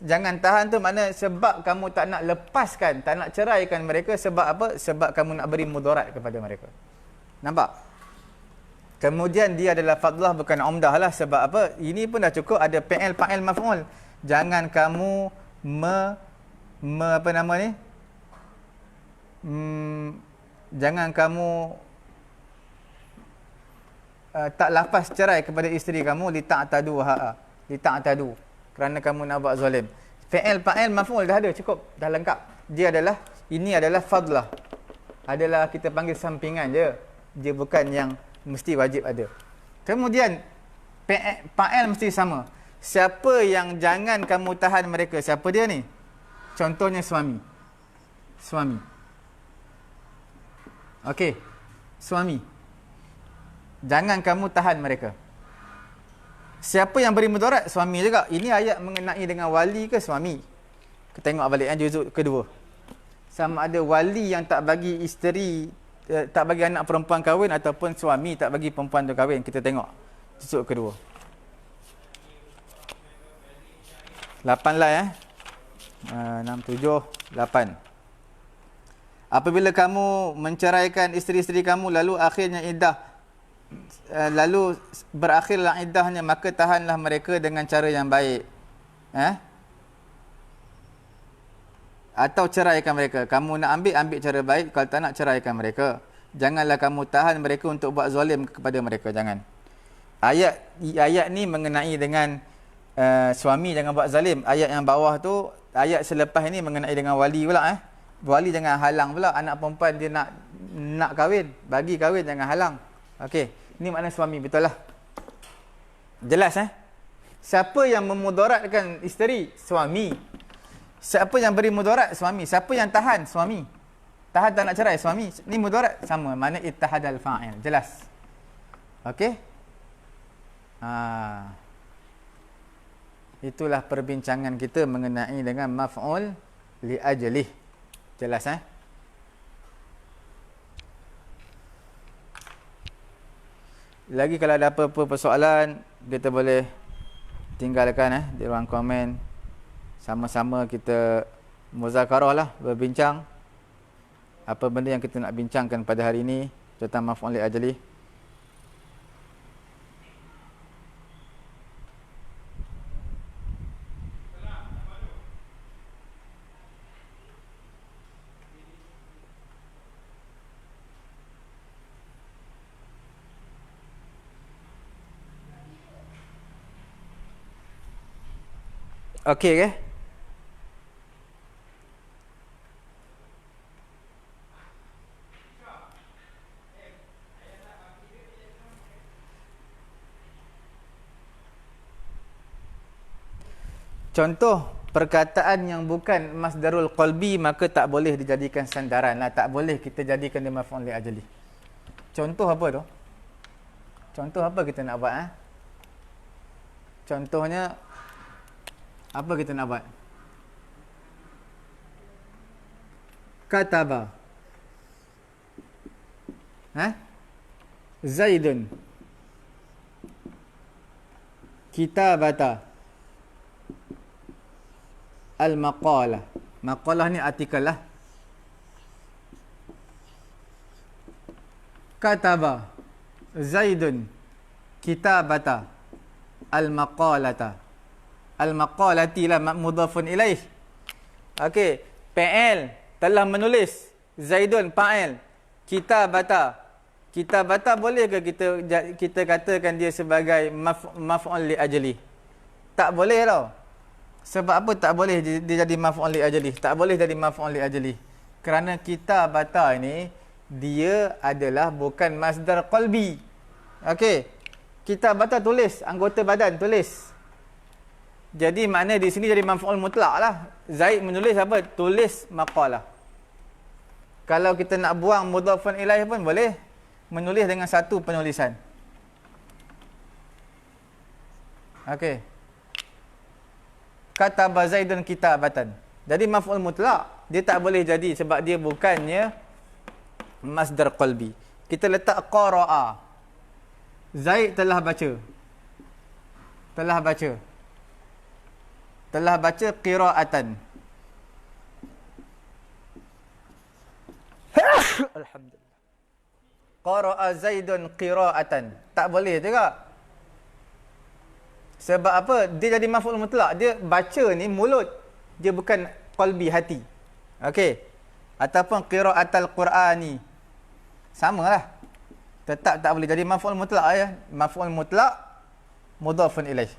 Jangan tahan tu makna sebab kamu tak nak lepaskan, tak nak ceraikan mereka. Sebab apa? Sebab kamu nak beri mudarat kepada mereka. Nampak? Kemudian dia adalah fadlah, bukan umdah lah. Sebab apa? Ini pun dah cukup. Ada fi'il, fa'il, maf'ul. Jangan kamu apa nama ni? Jangan kamu tak lepas cerai kepada isteri kamu li ta'tadu kerana kamu nak buat zalim. Fi'il, fa'il, maf'ul dah ada, cukup, dah lengkap. Ini adalah fadlah. Adalah kita panggil sampingan je. Dia bukan yang mesti wajib ada. Kemudian fa'il mesti sama. Siapa yang jangan kamu tahan mereka? Siapa dia ni? Contohnya suami. Okey. Suami. Jangan kamu tahan mereka. Siapa yang beri mudarat? Suami juga. Ini ayat mengenai dengan wali ke suami? Kita tengok balik juzuk kedua. Sama ada wali yang tak bagi isteri, tak bagi anak perempuan kahwin, ataupun suami tak bagi perempuan tu kahwin. Kita tengok juzuk kedua. 8 lai 6, 7, 8. Apabila kamu menceraikan isteri-isteri kamu lalu akhirnya iddah, lalu berakhirlah iddahnya, maka tahanlah mereka dengan cara yang baik. Atau ceraikan mereka. Kamu nak ambil cara baik. Kalau tak nak, ceraikan mereka. Janganlah kamu tahan mereka untuk buat zalim kepada mereka. Jangan. Ayat ni mengenai dengan suami jangan buat zalim. Ayat yang bawah tu, ayat selepas ini mengenai dengan wali pula. Wali jangan halang pula anak perempuan dia nak kahwin. Bagi kahwin, jangan halang. Okey. Ini makna suami, betul lah. Jelas Siapa yang memudaratkan isteri? Suami. Siapa yang beri mudarat? Suami. Siapa yang tahan? Suami. Tahan tak nak cerai? Suami. Ni mudarat sama. Makna ittihadal fa'il. Jelas. Okey. Itulah perbincangan kita mengenai dengan maf'ul li ajlih. Jelas Lagi kalau ada apa-apa persoalan, kita boleh tinggalkan di ruang komen. sama-sama kita muzakarah lah, berbincang apa benda yang kita nak bincangkan pada hari ini tentang maf'ul li ajli. Okey ke? Contoh perkataan yang bukan masdarul qalbi maka tak boleh dijadikan sandaran lah. Tak boleh kita jadikan dia maf'ul li ajli. Contoh apa tu? Contoh apa kita nak buat? Contohnya apa kita nak buat? Kataba. Zaidun. Kitabata. Al-maqalah. Maqalah ni artikel lah. Kataba Zaidun kitabata al-maqalata. Al-maqalati lah mudhafun ilaih. Okey, fa'il telah menulis. Zaidun fa'il. Kitabata. Kitabata boleh ke kita katakan dia sebagai maf'ul li ajli? Tak boleh tau. Sebab apa tak boleh dia jadi maf'ul li ajli? Tak boleh jadi maf'ul li ajli. Kerana kitabata ni dia adalah bukan masdar qalbi. Okey. Kitabata tulis, anggota badan tulis. Jadi makna di sini jadi maf'ul mutlak lah. Zaid menulis apa? Tulis maqalah. Kalau kita nak buang mudhafun ilaih pun boleh. Menulis dengan satu penulisan. Okey. Kataba Zaidun kitabatan. Jadi maf'ul mutlak. Dia tak boleh jadi sebab dia bukannya masdar qalbi. Kita letak qara'a. Zaid telah baca. Telah baca. Telah baca qira'atan. Alhamdulillah. Qara'a Zaidun qira'atan. Tak boleh juga. Sebab apa? Dia jadi maf'ul mutlak. Dia baca ni mulut. Dia bukan qalbi, hati. Okey. Ataupun qira'atal Qur'ani. Samalah. Tetap tak boleh jadi maf'ul mutlak ya. Maf'ul mutlak mudhafun ilaih.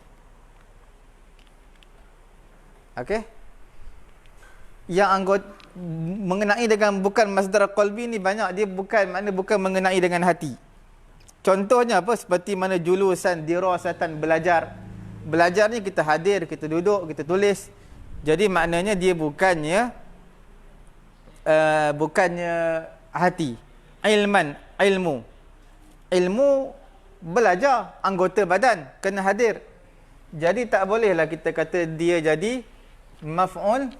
Okey. Yang anggota mengenai dengan bukan masdar qalbi ni banyak, dia bukan mengenai dengan hati. Contohnya apa? Seperti mana julusan, dirasatan, belajar. Belajar ni kita hadir, kita duduk, kita tulis. Jadi maknanya dia bukannya hati. Ilman, ilmu. Ilmu belajar, anggota badan, kena hadir. Jadi tak bolehlah kita kata dia jadi maf'ul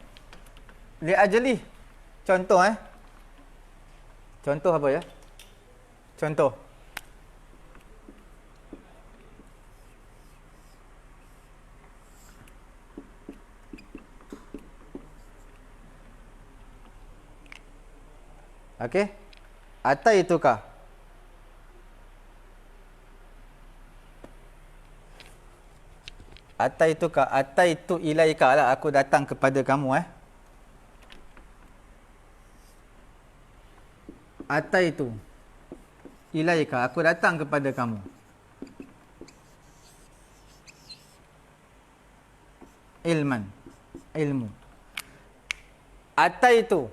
li ajli. Contoh Contoh apa ya? Contoh. Okey. Ataitukah. Ataitukah. Ataitu ilaika lah. Aku datang kepada kamu Ataitu ilaika. Aku datang kepada kamu. Ilman. Ilmu. Ataitu.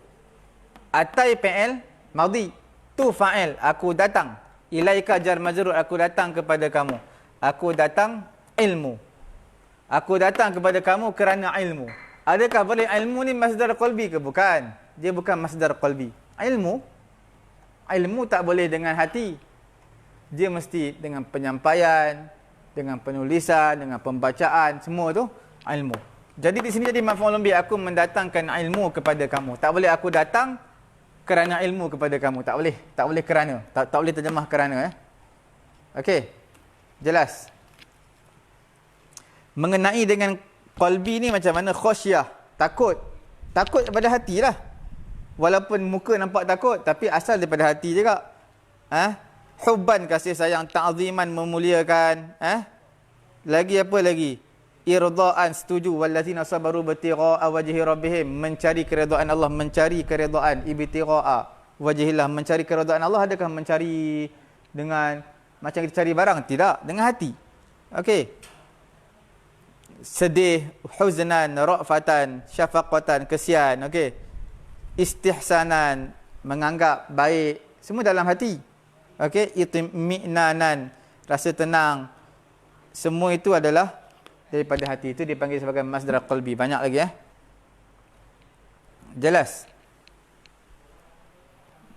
Atai fi'il madhi. Tu fa'il. Aku datang. Ilaika jar majrur. Aku datang kepada kamu. Aku datang ilmu. Aku datang kepada kamu kerana ilmu. Adakah boleh ilmu ni masdar qalbi ke? Bukan. Dia bukan masdar qalbi. Ilmu tak boleh dengan hati. Dia mesti dengan penyampaian, dengan penulisan, dengan pembacaan, semua tu ilmu. Jadi di sini jadi maf'ul bi, aku mendatangkan ilmu kepada kamu. Tak boleh aku datang kerana ilmu kepada kamu. Tak boleh. Tak boleh kerana. Tak boleh terjemah kerana. Okey. Jelas. Mengenai dengan qalbi ni macam mana? Khosyah, takut. Takut daripada hati lah. Walaupun muka nampak takut, tapi asal daripada hati juga. Hubban, kasih sayang, ta'ziman, memuliakan. Lagi apa lagi? Irdaan, setuju. Wallazina sabaru batiraa wajhi rabbihim, mencari keredaan Allah, mencari keredaan, ibtiraa wajhillah, mencari keredaan Allah. Adakah mencari dengan macam kita cari barang? Tidak, dengan hati. Okey. Sedih, huznan, ra'fatan, syafaqatan, kesian. Okey. Istihsanan, menganggap baik, semua dalam hati. Okey, itmi'nanan, rasa tenang. Semua itu adalah daripada hati. Itu dipanggil sebagai masdar qalbi. Banyak lagi Jelas?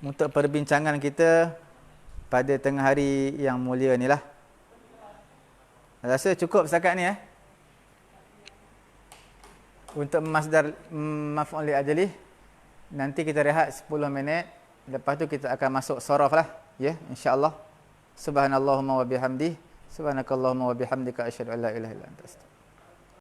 Untuk perbincangan kita pada tengah hari yang mulia ni lah. Rasa cukup setakat ni Untuk masdar maf'ul li ajli. Nanti kita rehat 10 minit. Lepas tu kita akan masuk saraf lah. Ya, insya-Allah. Subhanallahumma wa bihamdih. Subhanakallahumma wa bihamdika asyhadu an la ilaha illa anta astaghfiruka